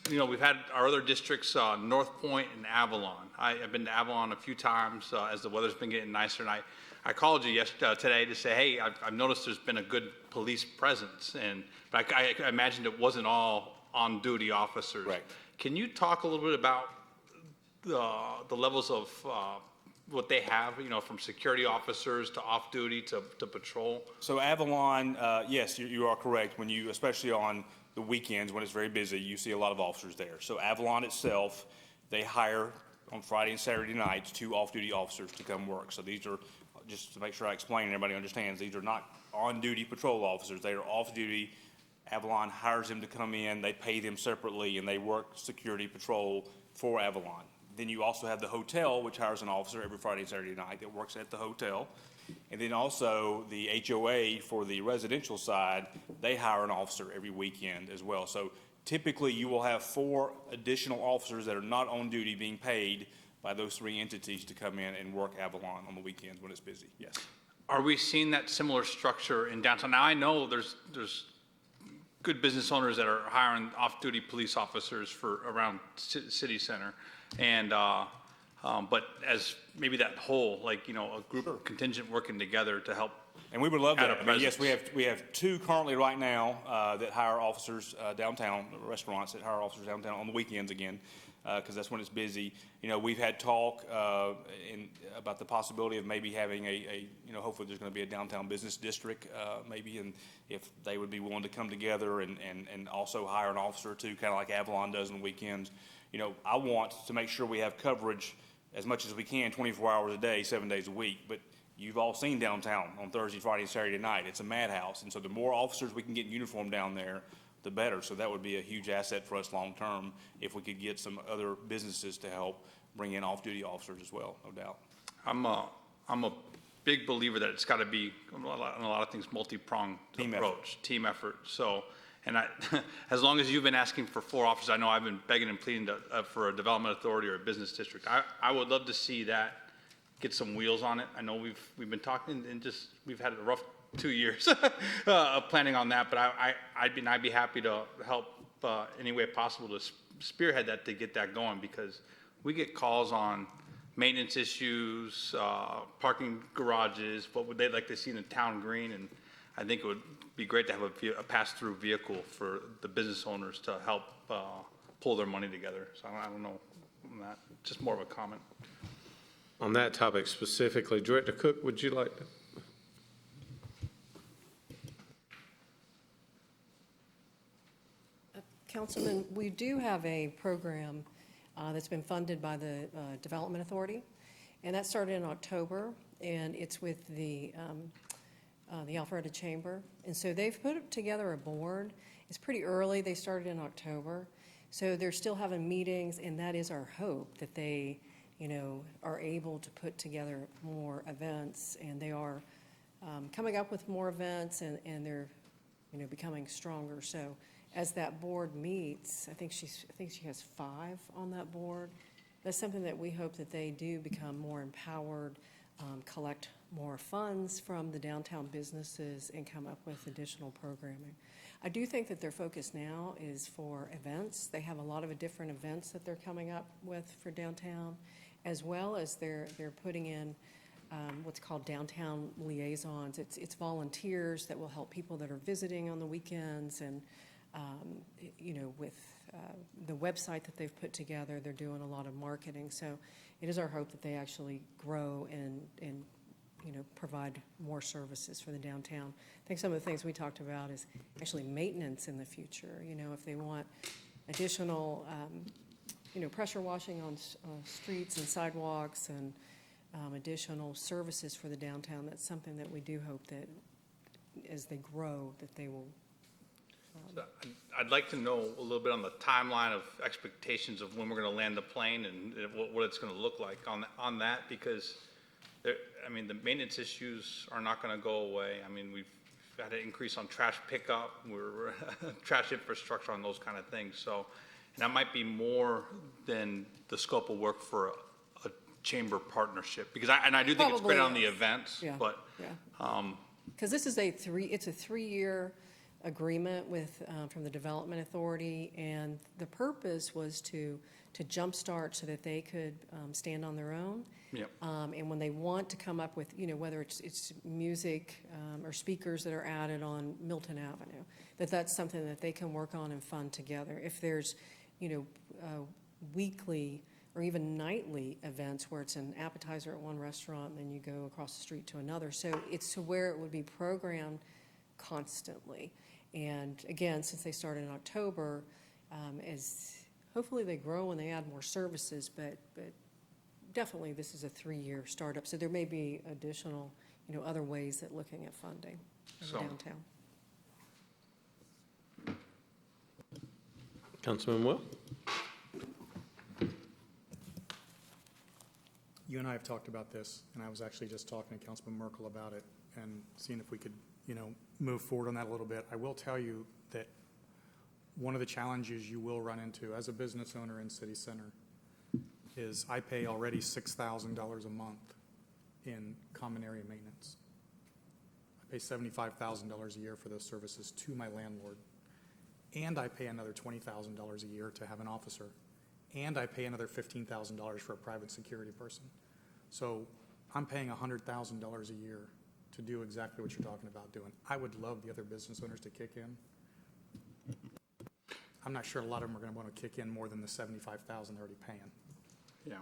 We've had our other districts, North Point and Avalon. I've been to Avalon a few times as the weather's been getting nicer, and I called you today to say, hey, I've noticed there's been a good police presence, but I imagined it wasn't all on-duty officers. Right. Can you talk a little bit about the levels of what they have, from security officers to off-duty to patrol? So Avalon, yes, you are correct. Especially on the weekends when it's very busy, you see a lot of officers there. So Avalon itself, they hire on Friday and Saturday nights 2 off-duty officers to come work. So these are, just to make sure I explain and everybody understands, these are not on-duty patrol officers. They are off-duty. Avalon hires them to come in. They pay them separately, and they work security patrol for Avalon. Then you also have the hotel, which hires an officer every Friday and Saturday night that works at the hotel. And then also the HOA for the residential side, they hire an officer every weekend as well. So typically you will have 4 additional officers that are not on duty being paid by those 3 entities to come in and work Avalon on the weekends when it's busy, yes. Are we seeing that similar structure in downtown? Now, I know there's good business owners that are hiring off-duty police officers for around city center, and But as maybe that whole, like, you know, a group of contingent working together to help. And we would love Add that. a I mean, yes, presence. we have two currently right now that hire officers downtown, restaurants that hire officers downtown on the weekends again, because that's when it's busy. You know, we've had talk about the possibility of maybe having you know, hopefully there's going to be a downtown business district maybe, and if they would be willing to come together and also hire an officer too, kind of like Avalon does on the weekends. You know, I want to make sure we have coverage as much as we can, 24 hours a day, 7 days a week, but you've all seen downtown on Thursday, Friday, and Saturday night. It's a madhouse. And so the more officers we can get in uniform down there, the better. So that would be a huge asset for us long-term if we could get some other businesses to help bring in off-duty officers as well, no doubt. I'm a big believer that it's got to be, on a lot of things, multi-pronged Team approach, team effort. So, and as long as you've been asking for 4 officers, I know I've been begging and pleading for a development authority or a business district. I would love to see that get some wheels on it. I know we've been talking and we've had a rough 2 years planning on that, but I'd be happy to help any way possible to spearhead that, to get that going, because we get calls on maintenance issues, parking garages, what would they like to see in the town green, and I think it would be great to have a pass-through vehicle for the business owners to help pull their money together. So I don't know on that, just more of a comment. On that topic specifically, Director Cook, would you like to? Councilman, we do have a program that's been funded by the Development Authority, and that started in October, and it's with the Alpharetta Chamber. And so they've put together a board. It's pretty early. They started in October. So they're still having meetings, and that is our hope, that they, you know, are able to put together more events, and they are coming up with more events, and they're, you know, becoming stronger. So as that board meets, I think she has 5 on that board. That's something that we hope that they do become more empowered, collect more funds from the downtown businesses, and come up with additional programming. I do think that their focus now is for events. They have a lot of different events that they're coming up with for downtown, as well as they're putting in what's called downtown liaisons. It's volunteers that will help people that are visiting on the weekends, and you know, with the website that they've put together, they're doing a lot of marketing. So it is our hope that they actually grow and you know, provide more services for the downtown. I think some of the things we talked about is actually maintenance in the future. You know, if they want additional, you know, pressure washing on streets and sidewalks, and additional services for the downtown, that's something that we do hope that as they grow, that they will. So I'd like to know a little bit on the timeline of expectations of when we're going to land the plane, and what it's going to look like on that, because I mean, the maintenance issues are not going to go away. I mean, we've had an increase on trash pickup, we're trash infrastructure, on those kind of things. So, and that might be more than the scope of work for a chamber partnership, because I do think it's great on the events, Yeah. but Because this is it's a 3-year agreement with, from the Development Authority, and the purpose was to jumpstart so that they could stand on their own. Yep. And when they want to come up with, you know, whether it's music or speakers that are added on Milton Avenue, that's something that they can work on and fund together. If there's, you know, weekly or even nightly events where it's an appetizer at one restaurant and then you go across the street to another. So it's to where it would be programmed constantly. And again, since they started in October, as hopefully they grow and they add more services, but definitely this is a 3-year startup. So there may be additional, you know, other ways that looking at funding in the downtown. Councilman Will? You and I have talked about this, and I was actually just talking to Councilman Merkel about it and seeing if we could, you know, move forward on that a little bit. I will tell you that one of the challenges you will run into as a business owner in City Center is I pay already $6,000 a month in common area maintenance. I pay $75,000 a year for those services to my landlord. And I pay another $20,000 a year to have an officer and I pay another $15,000 for a private security person. So I'm paying $100,000 a year to do exactly what you're talking about doing. I would love the other business owners to kick in. I'm not sure a lot of them are going to want to kick in more than the $75,000 they're already paying. Yeah.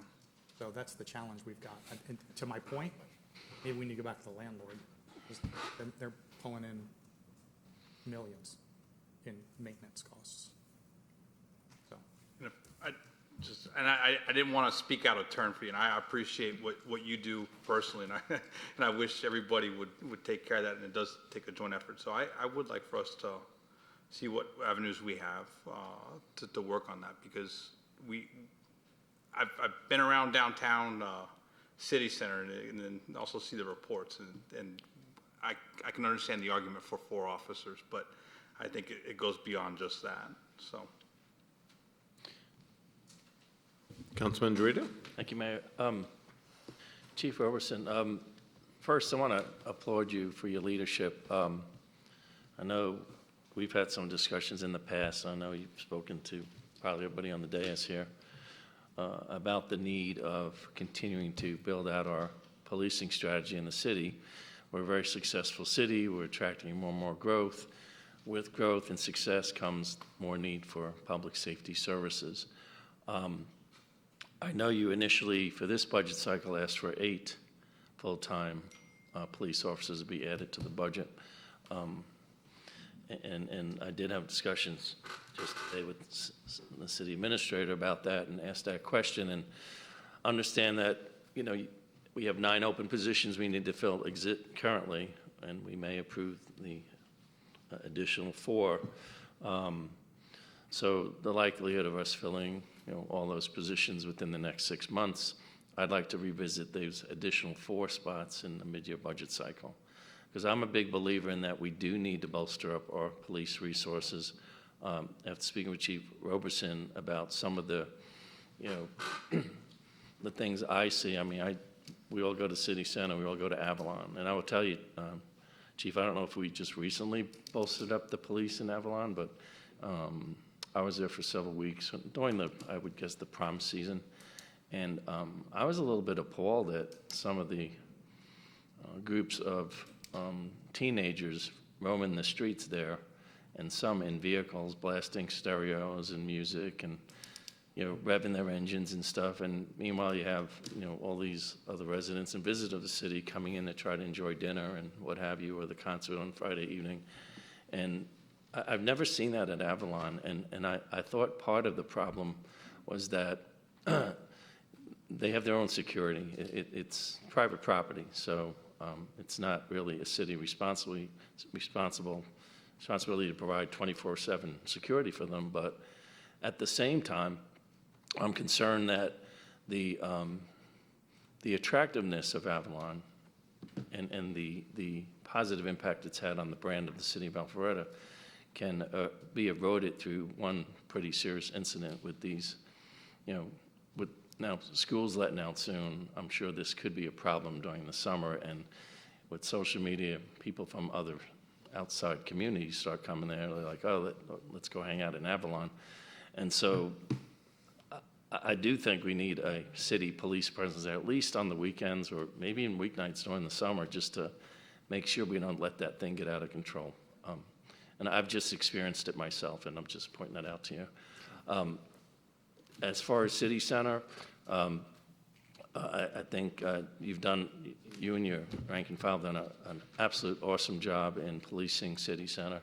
So that's the challenge we've got. And to my point, maybe we need to go back to the landlord. They're pulling in millions in maintenance costs. So. And I didn't want to speak out of turn for you, and I appreciate what you do personally, and I wish everybody would take care of that, and it does take a joint effort. So I would like for us to see what avenues we have to work on that, because I've been around downtown city center and then also see the reports, and I can understand the argument for 4 officers, but I think it goes beyond just that. So. Councilman Dorito? Thank you, Mayor. Chief Roberson, first, I want to applaud you for your leadership. I know we've had some discussions in the past. I know you've spoken to probably everybody on the dais here about the need of continuing to build out our policing strategy in the city. We're a very successful city. We're attracting more and more growth. With growth and success comes more need for public safety services. I know you initially, for this budget cycle, asked for 8 full-time police officers to be added to the budget. And I did have discussions just today with the city administrator about that and asked that question, and understand that, you know, we have 9 open positions we need to fill currently, and we may approve the additional 4. So the likelihood of us filling, you know, all those positions within the next 6 months, I'd like to revisit those additional 4 spots in the mid-year budget cycle. Because I'm a big believer in that we do need to bolster up our police resources. After speaking with Chief Roberson about some of the, you know, the things I see, I mean, we all go to City Center, we all go to Avalon, and I will tell you, Chief, I don't know if we just recently bolstered up the police in Avalon, but I was there for several weeks during I would guess, the prom season, and I was a little bit appalled at some of the groups of teenagers roaming the streets there, and some in vehicles blasting stereos and music and, you know, revving their engines and stuff. And meanwhile, you have, you know, all these other residents and visitors of the city coming in to try to enjoy dinner and what have you, or the concert on Friday evening. And I've never seen that at Avalon, and I thought part of the problem was that they have their own security. It's private property, so it's not really a city responsibility to provide 24/7 security for them. But at the same time, I'm concerned that the attractiveness of Avalon and the positive impact it's had on the brand of the city of Alpharetta can be eroded through one pretty serious incident with these, you know, with now schools letting out soon. I'm sure this could be a problem during the summer, and with social media, people from other outside communities start coming there. They're like, oh, let's go hang out in Avalon. And so I do think we need a city police presence there, at least on the weekends or maybe in weeknights during the summer, just to make sure we don't let that thing get out of control. And I've just experienced it myself, and I'm just pointing that out to you. As far as City Center, I think you and your rank and file have done an absolute awesome job in policing City Center.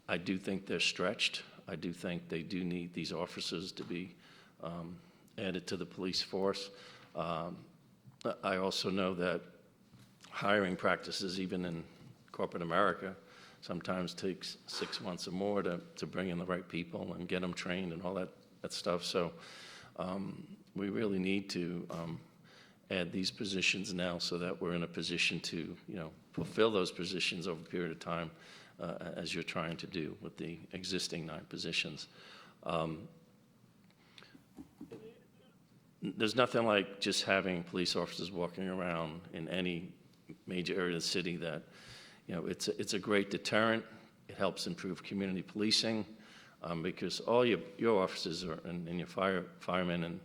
I do think they're stretched. I do think they do need these officers to be added to the police force. I also know that hiring practices, even in corporate America, sometimes takes 6 months or more to bring in the right people and get them trained and all that stuff. So we really need to add these positions now so that we're in a position to, you know, fulfill those positions over a period of time, as you're trying to do with the existing 9 positions. There's nothing like just having police officers walking around in any major area of the city that, you know, it's a great deterrent. It helps improve community policing. because all your officers are, and your firemen and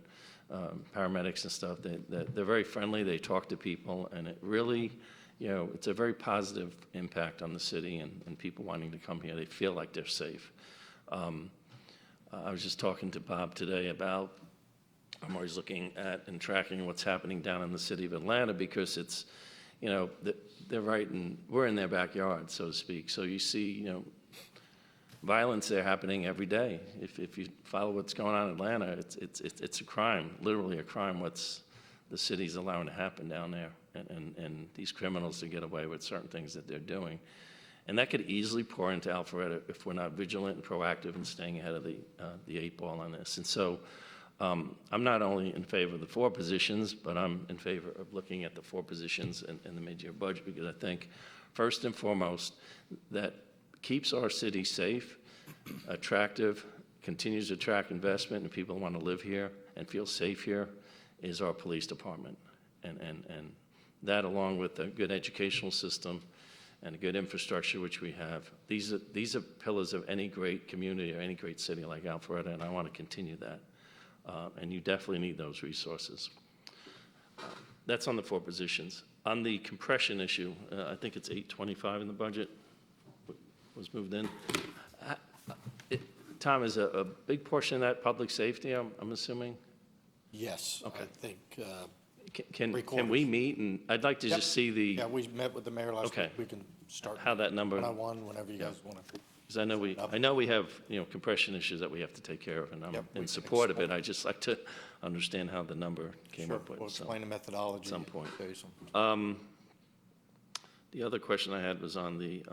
paramedics and stuff, they're very friendly, they talk to people, and it really, it's a very positive impact on the city and people wanting to come here. They feel like they're safe. I was just talking to Bob today about, I'm always looking at and tracking what's happening down in the city of Atlanta because it's, they're right in, we're in their backyard, so to speak. So you see, violence there happening every day. If you follow what's going on in Atlanta, it's a crime, literally a crime, what's the city's allowing to happen down there. And these criminals to get away with certain things that they're doing. And that could easily pour into Alpharetta if we're not vigilant and proactive and staying ahead of the 8 ball on this. And so I'm not only in favor of the 4 positions, but I'm in favor of looking at the 4 positions in the mid-year budget because I think, first and foremost, that keeps our city safe, attractive, continues to attract investment, and people want to live here and feel safe here, is our police department. And that, along with a good educational system and a good infrastructure, which we have, these are pillars of any great community or any great city like Alpharetta, and I want to continue that. And you definitely need those resources. That's on the 4 positions. On the compression issue, I think it's 825 in the budget was moved in. Tom, is a big portion of that public safety, I'm assuming? Yes, Okay. I think. Can we meet, and I'd like to Yep. just see the, Yeah, we met with the mayor last Okay. week. We can start. how that number, One-on-one, whenever you guys want to. because I know we have, compression issues that we have to take care of, and I'm Yep, we in can support of it. I just like to understand how the number came Sure, up with. we'll so. explain the methodology. At some point. Tell you some. The other question I had was on the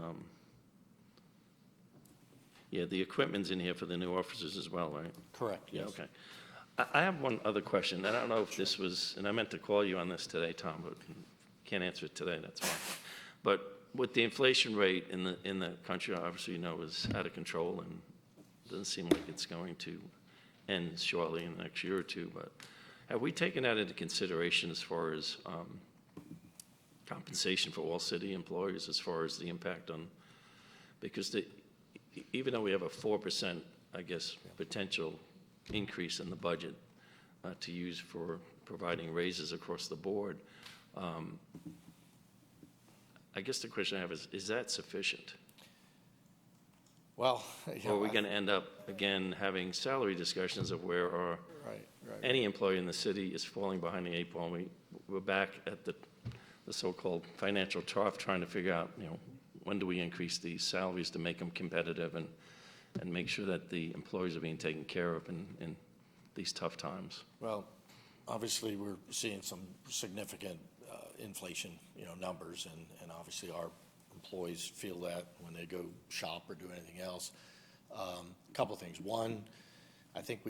equipment's in here for the new officers as well, right? Correct, Yeah, yes. okay. I have one other question, and I don't know if this was, and I meant to call you on this today, Tom, but can't answer it today, that's fine. But with the inflation rate in the country, obviously, is out of control and doesn't seem like it's going to end shortly in the next year or two, but have we taken that into consideration as far as compensation for all city employees, as far as the impact on, because even though we have a 4%, I guess, potential increase in the budget to use for providing raises across the board, I guess the question I have is that sufficient? Well. Or are we going to end up, again, having salary discussions of where Right. any employee in the city is falling behind the 8 ball? We're back at the so-called financial trough, trying to figure out, when do we increase these salaries to make them competitive and make sure that the employees are being taken care of in these tough times? Well, obviously, we're seeing some significant inflation, numbers, and obviously our employees feel that when they go shop or do anything else. A couple of things. One, I think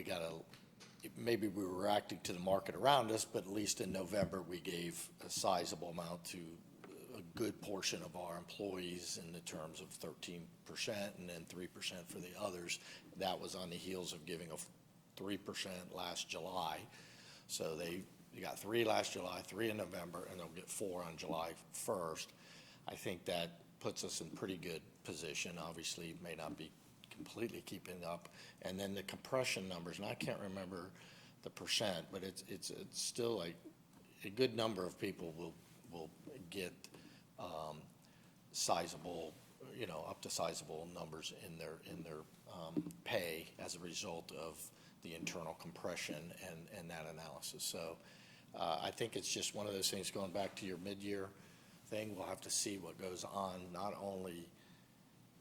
maybe we were reacting to the market around us, but at least in November, we gave a sizable amount to a good portion of our employees in the terms of 13% and then 3% for the others. That was on the heels of giving a 3% last July. So they got 3 last July, 3 in November, and they'll get 4 on July 1st. I think that puts us in pretty good position. Obviously, may not be completely keeping up. And then the compression numbers, and I can't remember the percent, but it's still like a good number of people will get sizable, up to sizable numbers in their pay as a result of the internal compression and that analysis. So I think it's just one of those things, going back to your mid-year thing, we'll have to see what goes on, not only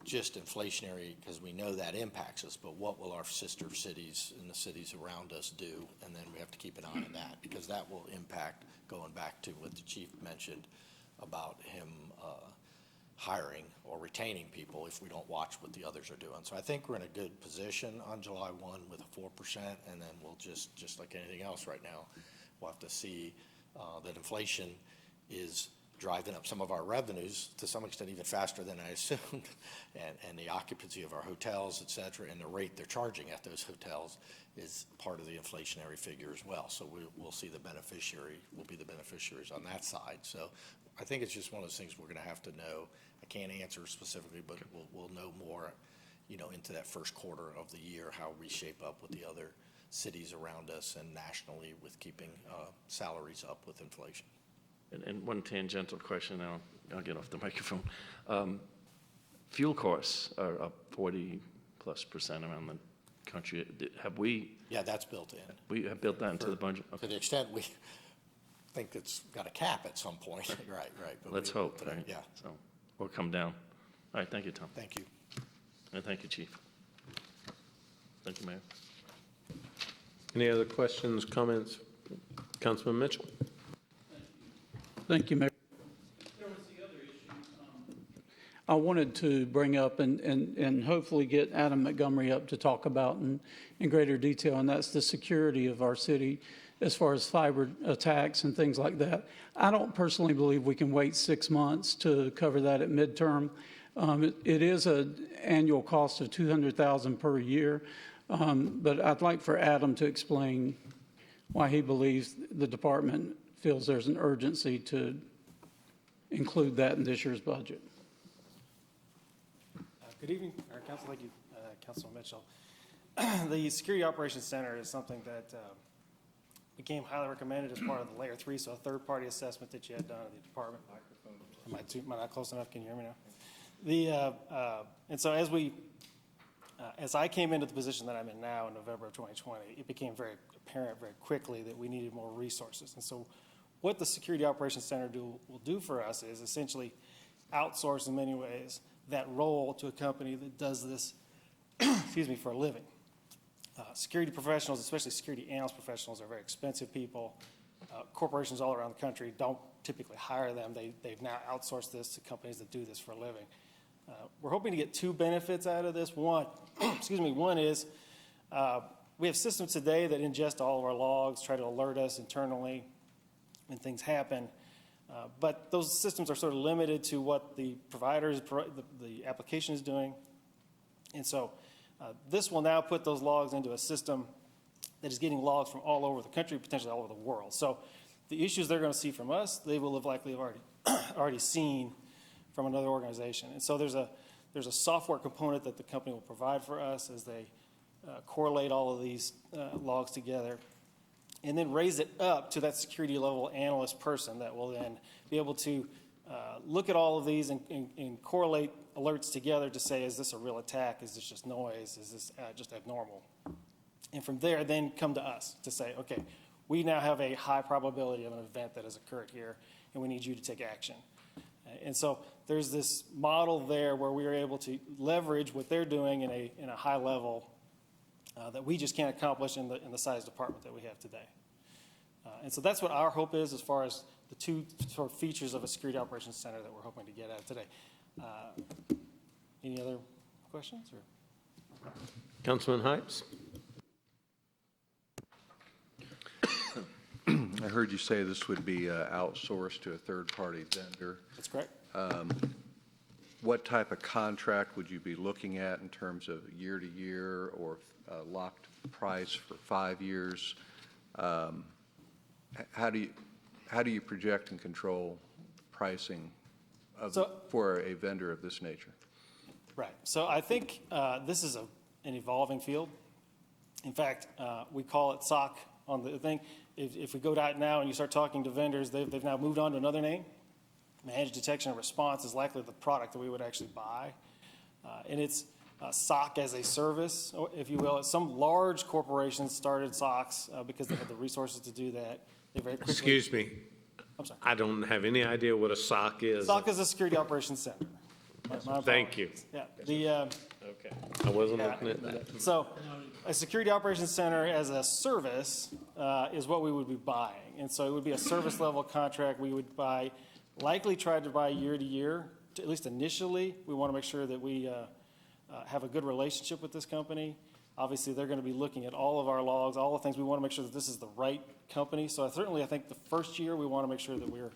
just inflationary, because we know that impacts us, but what will our sister cities and the cities around us do? And then we have to keep an eye on that, because that will impact, going back to what the chief mentioned about him hiring or retaining people if we don't watch what the others are doing. So I think we're in a good position on July 1 with a 4%, and then we'll just like anything else right now, we'll have to see that inflation is driving up some of our revenues to some extent even faster than I assumed, and the occupancy of our hotels, et cetera, and the rate they're charging at those hotels is part of the inflationary figure as well. So we'll see we'll be the beneficiaries on that side. So I think it's just one of those things we're going to have to know. I can't answer specifically, but we'll know more, into that first quarter of the year, how we shape up with the other cities around us and nationally with keeping salaries up with inflation. And one tangential question, I'll get off the microphone. Fuel costs are up 40+% around the country. Have we? Yeah, that's built in. We have built that into the budget? To the extent we think it's got a cap at some point. Right. But Let's hope, right? Yeah. So, or come down. All right, thank you, Tom. Thank you. And thank you, Chief. Thank you, Mayor. Any other questions, comments? Councilman Mitchell? Thank you, Mayor. There was the other issue I wanted to bring up and hopefully get Adam Montgomery up to talk about in greater detail, and that's the security of our city as far as cyber attacks and things like that. I don't personally believe we can wait 6 months to cover that at midterm. It is an annual cost of $200,000 per year, but I'd like for Adam to explain why he believes the department feels there's an urgency to include that in this year's budget. Good evening, Council. Thank you, Councilman Mitchell. The Security Operations Center is something that became highly recommended as part of the Layer 3, so a third-party assessment that you had done at the department. Am I not close enough? Can you hear me now? And so as I came into the position that I'm in now in November of 2020, it became very apparent very quickly that we needed more resources. And so what the Security Operations Center will do for us is essentially outsource in many ways that role to a company that does this, for a living. Security professionals, especially security analyst professionals, are very expensive people. Corporations all around the country don't typically hire them. They've now outsourced this to companies that do this for a living. We're hoping to get two benefits out of this. One is we have systems today that ingest all of our logs, try to alert us internally when things happen. But those systems are sort of limited to what the the application is doing. And so this will now put those logs into a system that is getting logs from all over the country, potentially all over the world. So the issues they're going to see from us, they will have likely already seen from another organization. And so there's a software component that the company will provide for us as they correlate all of these logs together, and then raise it up to that security level analyst person that will then be able to look at all of these and correlate alerts together to say, is this a real attack? Is this just noise? Is this just abnormal? And from there, then come to us to say, okay, we now have a high probability of an event that has occurred here, and we need you to take action. And so there's this model there where we are able to leverage what they're doing in a high level that we just can't accomplish in the size department that we have today. And so that's what our hope is as far as the two sort of features of a security operations center that we're hoping to get at today. Any other questions? Or? Councilman Hypes? I heard you say this would be outsourced to a third-party vendor. That's correct. What type of contract would you be looking at in terms of year to year or locked price for 5 years? How do you project and control pricing for a vendor of this nature? Right. So I think this is an evolving field. In fact, we call it SOC on the thing. If we go out now and you start talking to vendors, they've now moved on to another name. Managed detection and response is likely the product that we would actually buy. And it's SOC as a service, if you will. Some large corporations started SOCs because they had the resources to do that. They very quickly. Excuse me. I'm sorry. I don't have any idea what a SOC is. SOC is a security operations center. My Thank you. Yeah. Okay. I wasn't looking at that. So a security operations center as a service is what we would be buying. And so it would be a service level contract we would buy, likely try to buy year to year, at least initially. We want to make sure that we have a good relationship with this company. Obviously, they're going to be looking at all of our logs, all the things. We want to make sure that this is the right company. So I think the first year we want to make sure that we're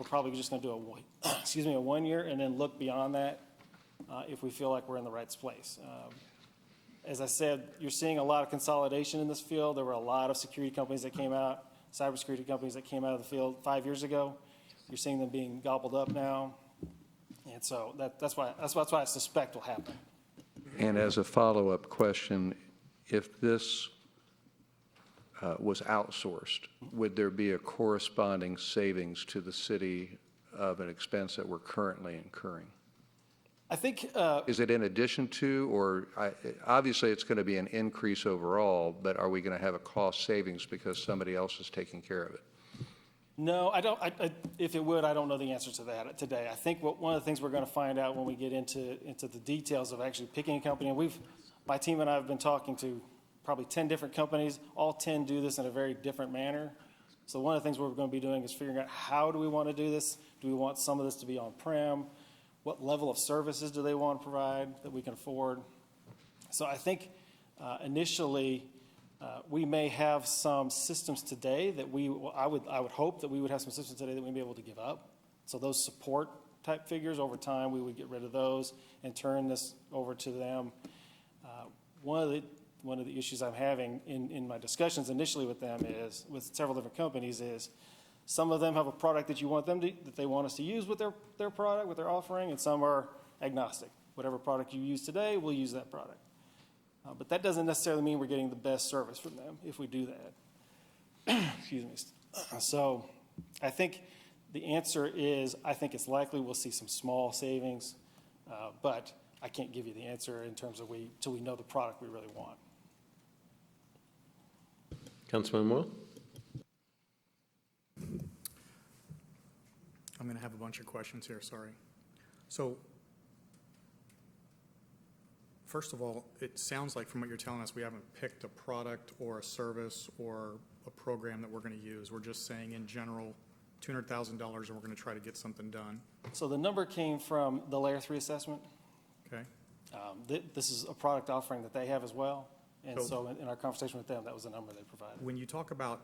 probably just going to do a 1 year and then look beyond that if we feel like we're in the right place. As I said, you're seeing a lot of consolidation in this field. There were a lot of security companies that came out, cybersecurity companies that came out of the field 5 years ago. You're seeing them being gobbled up now. And so that's why I suspect will happen. And as a follow-up question, if this was outsourced, would there be a corresponding savings to the city of an expense that we're currently incurring? I think, Is it in addition to, or obviously it's going to be an increase overall, but are we going to have a cost savings because somebody else is taking care of it? no, I don't, if it would, I don't know the answer to that today. I think one of the things we're going to find out when we get into the details of actually picking a company, and my team and I have been talking to probably 10 different companies. All 10 do this in a very different manner. So one of the things we're going to be doing is figuring out how do we want to do this? Do we want some of this to be on-prem? What level of services do they want to provide that we can afford? So I think initially we may have some systems today that I would hope that we would have some systems today that we'd be able to give up. So those support type figures over time, we would get rid of those and turn this over to them. One of the issues I'm having in my discussions initially with them is, with several different companies, is some of them have a product that that they want us to use with their product, with their offering, and some are agnostic. Whatever product you use today, we'll use that product. But that doesn't necessarily mean we're getting the best service from them if we do that. Excuse me. So I think the answer is, I think it's likely we'll see some small savings, but I can't give you the answer in terms of till we know the product we really want. Councilman Moore? I'm going to have a bunch of questions here, sorry. So, first of all, it sounds like from what you're telling us, we haven't picked a product or a service or a program that we're going to use. We're just saying in general, $200,000 and we're going to try to get something done. So the number came from the Layer 3 assessment. Okay. This is a product offering that they have as well. And so in our conversation with them, that was the number they provided. When you talk about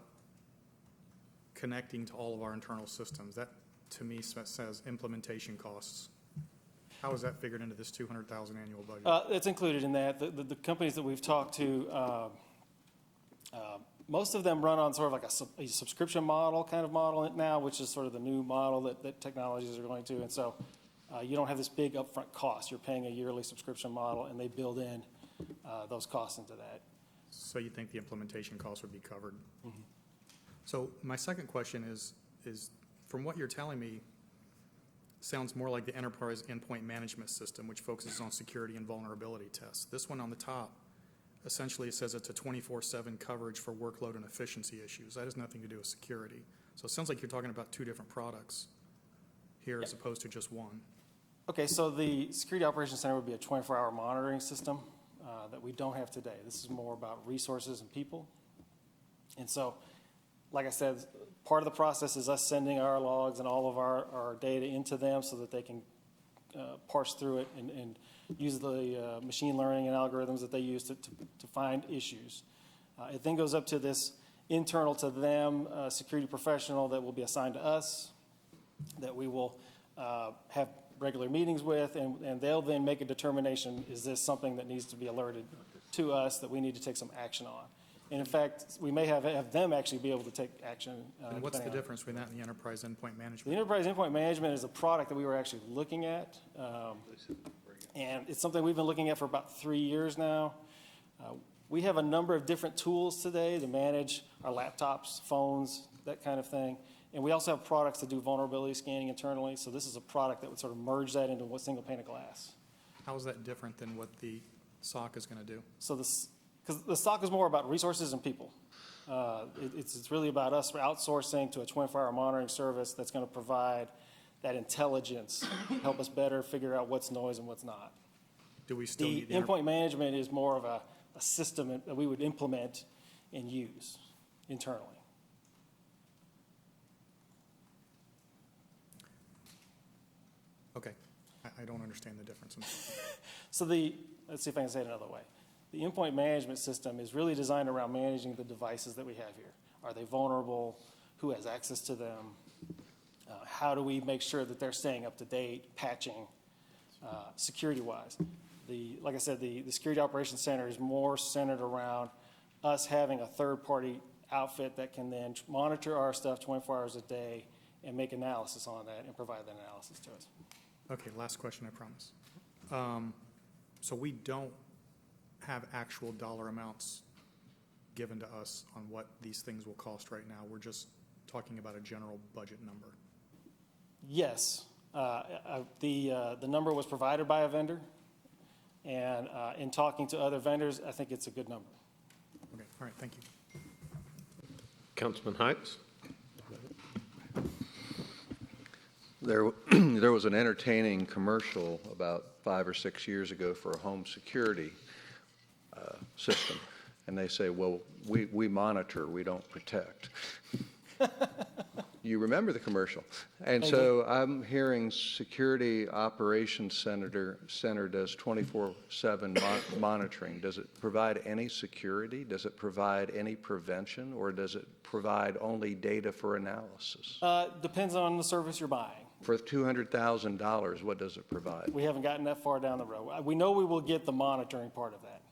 connecting to all of our internal systems, that to me says implementation costs. How is that figured into this $200,000 annual budget? It's included in that. The companies that we've talked to, most of them run on sort of like a subscription model kind of model now, which is sort of the new model that technologies are going to. And so you don't have this big upfront cost. You're paying a yearly subscription model, and they build in those costs into that. So you think the implementation costs would be covered? Mm-hmm. So my second question is from what you're telling me, sounds more like the enterprise endpoint management system, which focuses on security and vulnerability tests. This one on the top, essentially it says it's a 24/7 coverage for workload and efficiency issues. That has nothing to do with security. So it sounds like you're talking about two different products here as opposed to just one. Okay, so the Security Operations Center would be a 24-hour monitoring system that we don't have today. This is more about resources and people. And so, like I said, part of the process is us sending our logs and all of our data into them so that they can parse through it and use the machine learning and algorithms that they use to find issues. It then goes up to this internal to them security professional that will be assigned to us, that we will have regular meetings with, and they'll then make a determination, is this something that needs to be alerted to us that we need to take some action on? And in fact, we may have them actually be able to take action. And what's the difference between that and the enterprise endpoint management? The enterprise endpoint management is a product that we were actually looking at. And it's something we've been looking at for about 3 years now. We have a number of different tools today to manage our laptops, phones, that kind of thing. And we also have products that do vulnerability scanning internally. So this is a product that would sort of merge that into one single pane of glass. How is that different than what the SOC is going to do? So because the SOC is more about resources and people. It's really about us outsourcing to a 24-hour monitoring service that's going to provide that intelligence, help us better figure out what's noise and what's not. Do we still The need the endpoint management is more of a system that we would implement and use internally. Okay. I don't understand the difference. So let's see if I can say it another way. The endpoint management system is really designed around managing the devices that we have here. Are they vulnerable? Who has access to them? How do we make sure that they're staying up to date, patching, security-wise? Like I said, the Security Operations Center is more centered around us having a third-party outfit that can then monitor our stuff 24 hours a day and make analysis on that and provide that analysis to us. Okay, last question, I promise. So we don't have actual dollar amounts given to us on what these things will cost right now. We're just talking about a general budget number. Yes, the number was provided by a vendor, and in talking to other vendors, I think it's a good number. Okay, all right, thank you. Councilman Heights? There was an entertaining commercial about 5 or 6 years ago for a home security system. And they say, well, we monitor, we don't protect. You remember the commercial. And so I'm hearing Security Operations Center does 24/7 monitoring. Does it provide any security? Does it provide any prevention? Or does it provide only data for analysis? Depends on the service you're buying. For $200,000, what does it provide? We haven't gotten that far down the road. We know we will get the monitoring part of that.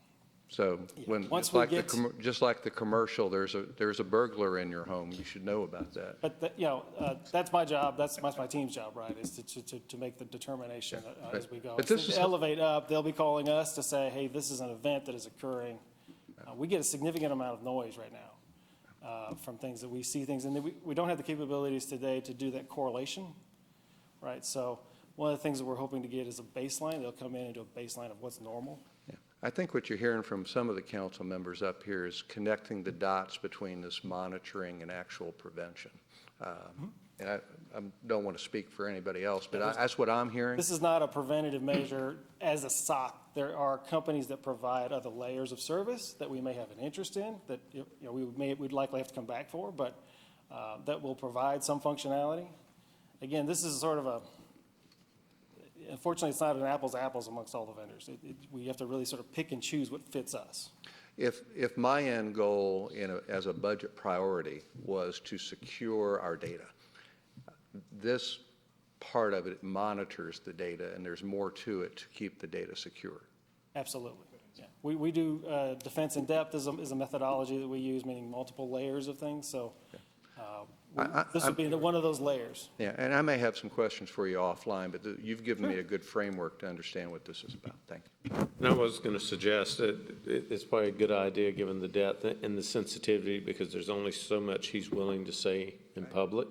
So when, Once just we like get just like the commercial, there's a burglar in your home. You should know about that. But, that's my job, that's my team's job, right, is to make the determination as we go. But this To is- elevate up, they'll be calling us to say, hey, this is an event that is occurring. We get a significant amount of noise right now from things that we see things, and we don't have the capabilities today to do that correlation, right? So one of the things that we're hoping to get is a baseline. They'll come in and do a baseline of what's normal. Yeah. I think what you're hearing from some of the council members up here is connecting the dots between this monitoring and actual prevention. And I don't want to speak for anybody else, but that's what I'm hearing. This is not a preventative measure as a SOC. There are companies that provide other layers of service that we may have an interest in that we'd likely have to come back for, but that will provide some functionality. Again, this is sort of unfortunately, it's not an apples to apples amongst all the vendors. We have to really sort of pick and choose what fits us. If my end goal as a budget priority was to secure our data, this part of it monitors the data, and there's more to it to keep the data secure. Absolutely. Yeah. We do defense in depth is a methodology that we use, meaning multiple layers of things. So this would be one of those layers. Yeah, and I may have some questions for you offline, but you've given me a good framework to understand what this is about. Thank you. And I was going to suggest that it's probably a good idea, given the depth and the sensitivity, because there's only so much he's willing to say in public,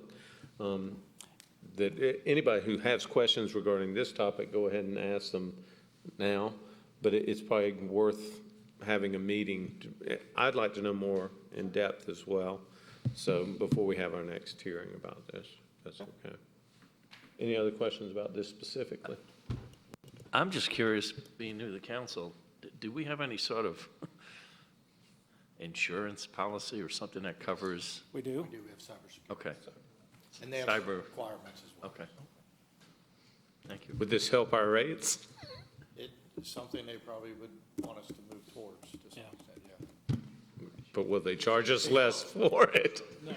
that anybody who has questions regarding this topic, go ahead and ask them now. But it's probably worth having a meeting. I'd like to know more in depth as well. So before we have our next hearing about this, that's okay. Any other questions about this specifically? I'm just curious, being new to the council, do we have any sort of insurance policy or something that covers? We do. We do have cybersecurity. Okay, And they have Cyber- requirements as well. okay. Thank you. Would this help our rates? It's something they probably would want us to move towards to some extent, But will they charge us less for it? No,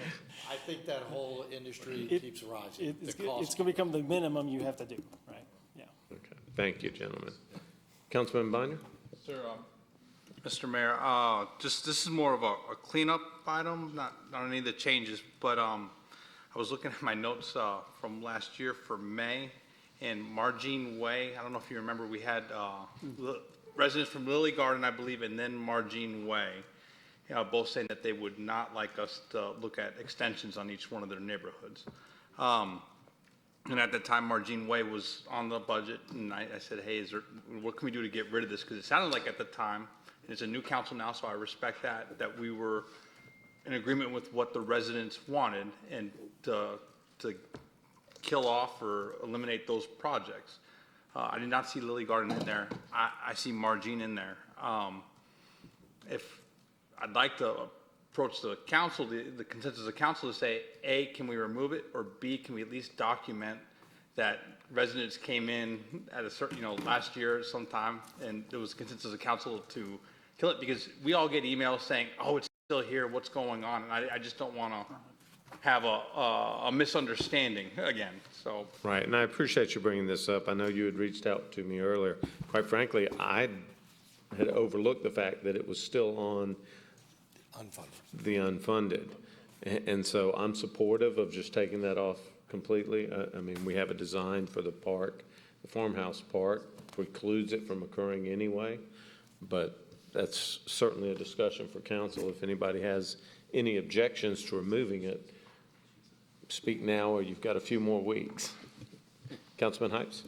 I think that whole industry keeps rising. It's The going cost- to become the minimum you have to do, right? Yeah. Okay, thank you, gentlemen. Councilman Binder? Sir, Mr. Mayor, this is more of a cleanup item, not any of the changes, but I was looking at my notes from last year for May, and Margine Way, I don't know if you remember, we had residents from Lily Garden, I believe, and then Margine Way, both saying that they would not like us to look at extensions on each one of their neighborhoods. And at the time, Margine Way was on the budget, and I said, hey, what can we do to get rid of this? Because it sounded like at the time, and it's a new council now, so I respect that we were in agreement with what the residents wanted, and to kill off or eliminate those projects. I did not see Lily Garden in there. I see Margine in there. If I'd like to approach the council, the consensus of the council to say, A, can we remove it? Or B, can we at least document that residents came in at a certain, last year sometime, and there was consensus of council to kill it? Because we all get emails saying, oh, it's still here, what's going on? And I just don't want to have a misunderstanding again, so. Right, and I appreciate you bringing this up. I know you had reached out to me earlier. Quite frankly, I had overlooked the fact that it was still on the unfunded. And so I'm supportive of just taking that off completely. I mean, we have a design for the park. The farmhouse part precludes it from occurring anyway, but that's certainly a discussion for council. If anybody has any objections to removing it, speak now or you've got a few more weeks. Councilman Hypes?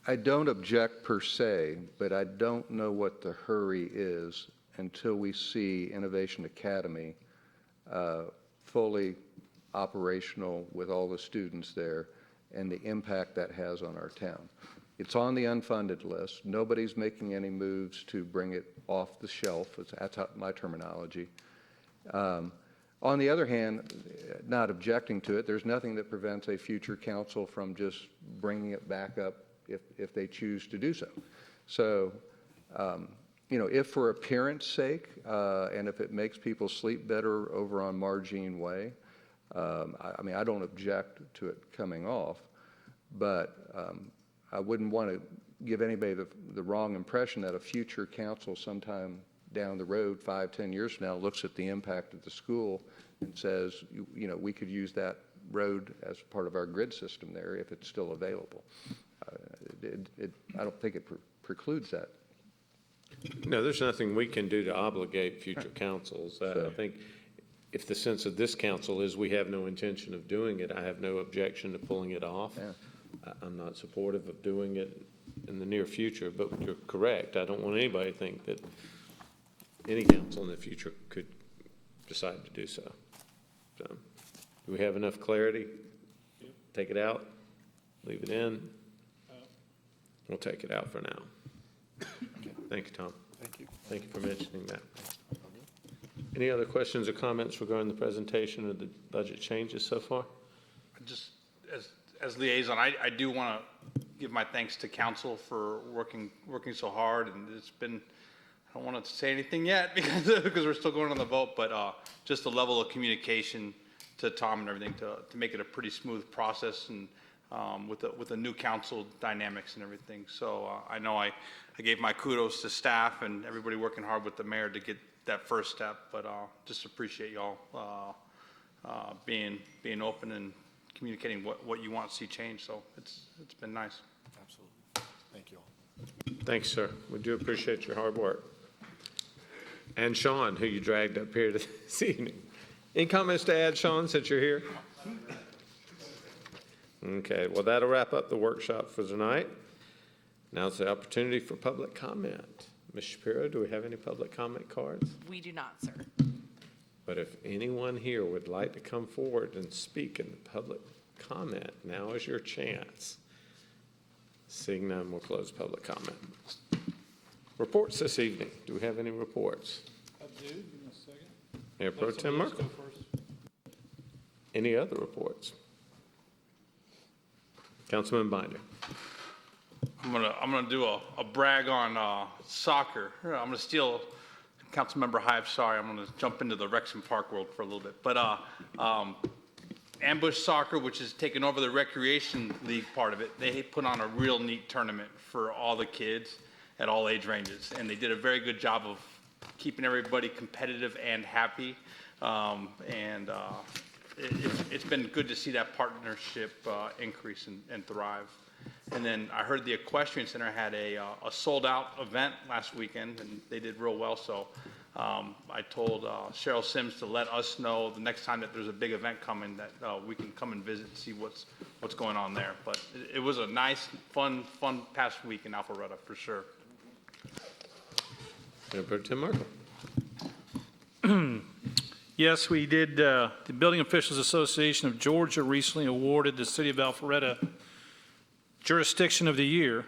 I don't object per se, but I don't know what the hurry is until we see Innovation Academy fully operational with all the students there and the impact that has on our town. It's on the unfunded list. Nobody's making any moves to bring it off the shelf. That's my terminology. On the other hand, not objecting to it, there's nothing that prevents a future council from just bringing it back up if they choose to do so. So, you know, if for appearance sake, and if it makes people sleep better over on Margene Way, I mean, I don't object to it coming off, but I wouldn't want to give anybody the wrong impression that a future council sometime down the road, 5, 10 years from now, looks at the impact of the school and says, you know, we could use that road as part of our grid system there if it's still available. I don't think it precludes that. No, there's nothing we can do to obligate future councils. I think if the sense of this council is we have no intention of doing it, I have no objection to pulling it off. Yeah. I'm not supportive of doing it in the near future, but you're correct. I don't want anybody to think that any council in the future could decide to do so. So, do we have enough clarity? Take it out? Leave it in? We'll take it out for now. Thank you, Tom. Thank you. Thank you for mentioning that. Any other questions or comments regarding the presentation of the budget changes so far? Just as liaison, I do want to give my thanks to council for working so hard, and it's been, I don't want to say anything yet because we're still going on the vote, but just the level of communication to Tom and everything to make it a pretty smooth process, and with the new council dynamics and everything. So I know I gave my kudos to staff and everybody working hard with the mayor to get that first step, but just appreciate y'all being open and communicating what you want to see change. So it's been nice. Absolutely. Thank you all. Thanks, sir. We do appreciate your hard work. And Sean, who you dragged up here this evening. Any comments to add, Sean, since you're here? Okay, well, that'll wrap up the workshop for tonight. Now it's the opportunity for public comment. Ms. Shapiro, do we have any public comment cards? We do not, sir. But if anyone here would like to come forward and speak in the public comment, now is your chance. Seeing none, we'll close public comment. Reports this evening. Do we have any reports? I do. Give me a second. Mayor Pro Tem Merkel. Any other reports? Councilman Binder. I'm gonna do a brag on soccer. I'm gonna steal Councilmember Hype. Sorry, I'm gonna jump into the Rexham Park world for a little bit. But Ambush Soccer, which is taking over the Recreation League part of it, they put on a real neat tournament for all the kids at all age ranges, and they did a very good job of keeping everybody competitive and happy. It's been good to see that partnership increase and thrive. And then I heard the Equestrian Center had a sold-out event last weekend, and they did real well. So I told Cheryl Sims to let us know the next time that there's a big event coming that we can come and visit and see what's going on there. But it was a nice, fun past week in Alpharetta for sure. Mayor Pro Tem Merkel. Yes, we did. The Building Officials Association of Georgia recently awarded the City of Alpharetta Jurisdiction of the Year.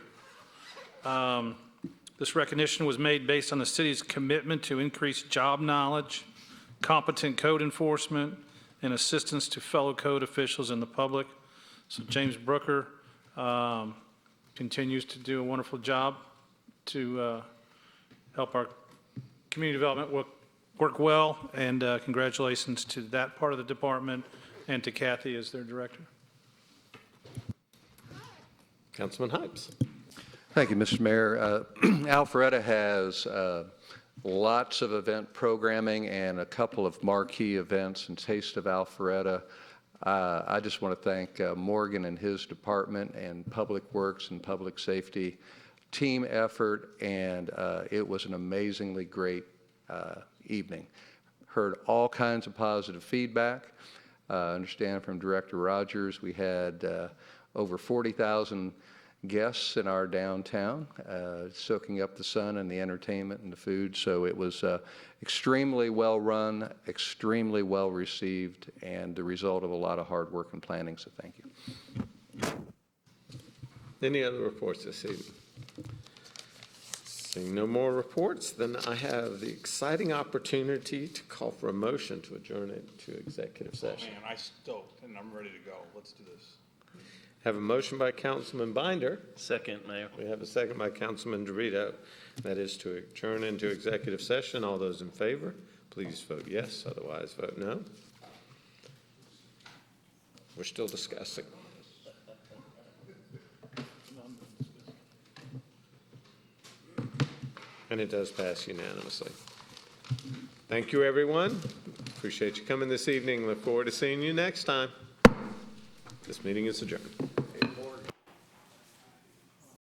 This recognition was made based on the city's commitment to increase job knowledge, competent code enforcement, and assistance to fellow code officials and the public. So James Brooker continues to do a wonderful job to help our community development work well, and congratulations to that part of the department and to Kathy as their director. Councilman Hypes. Thank you, Mr. Mayor. Alpharetta has lots of event programming and a couple of marquee events and Taste of Alpharetta. I just want to thank Morgan and his department and Public Works and Public Safety team effort, and it was an amazingly great evening. Heard all kinds of positive feedback. Understand from Director Rogers, we had over 40,000 guests in our downtown, soaking up the sun and the entertainment and the food. So it was extremely well run, extremely well received, and the result of a lot of hard work and planning. So thank you. Any other reports this evening? Seeing no more reports, then I have the exciting opportunity to call for a motion to adjourn it to executive session. Man, I stoked, and I'm ready to go. Let's do this. Have a motion by Councilman Binder. Second, Mayor. We have a second by Councilman DeVito. That is to adjourn into executive session. All those in favor, please vote yes. Otherwise, vote no. We're still discussing. And it does pass unanimously. Thank you, everyone. Appreciate you coming this evening. Look forward to seeing you next time. This meeting is adjourned.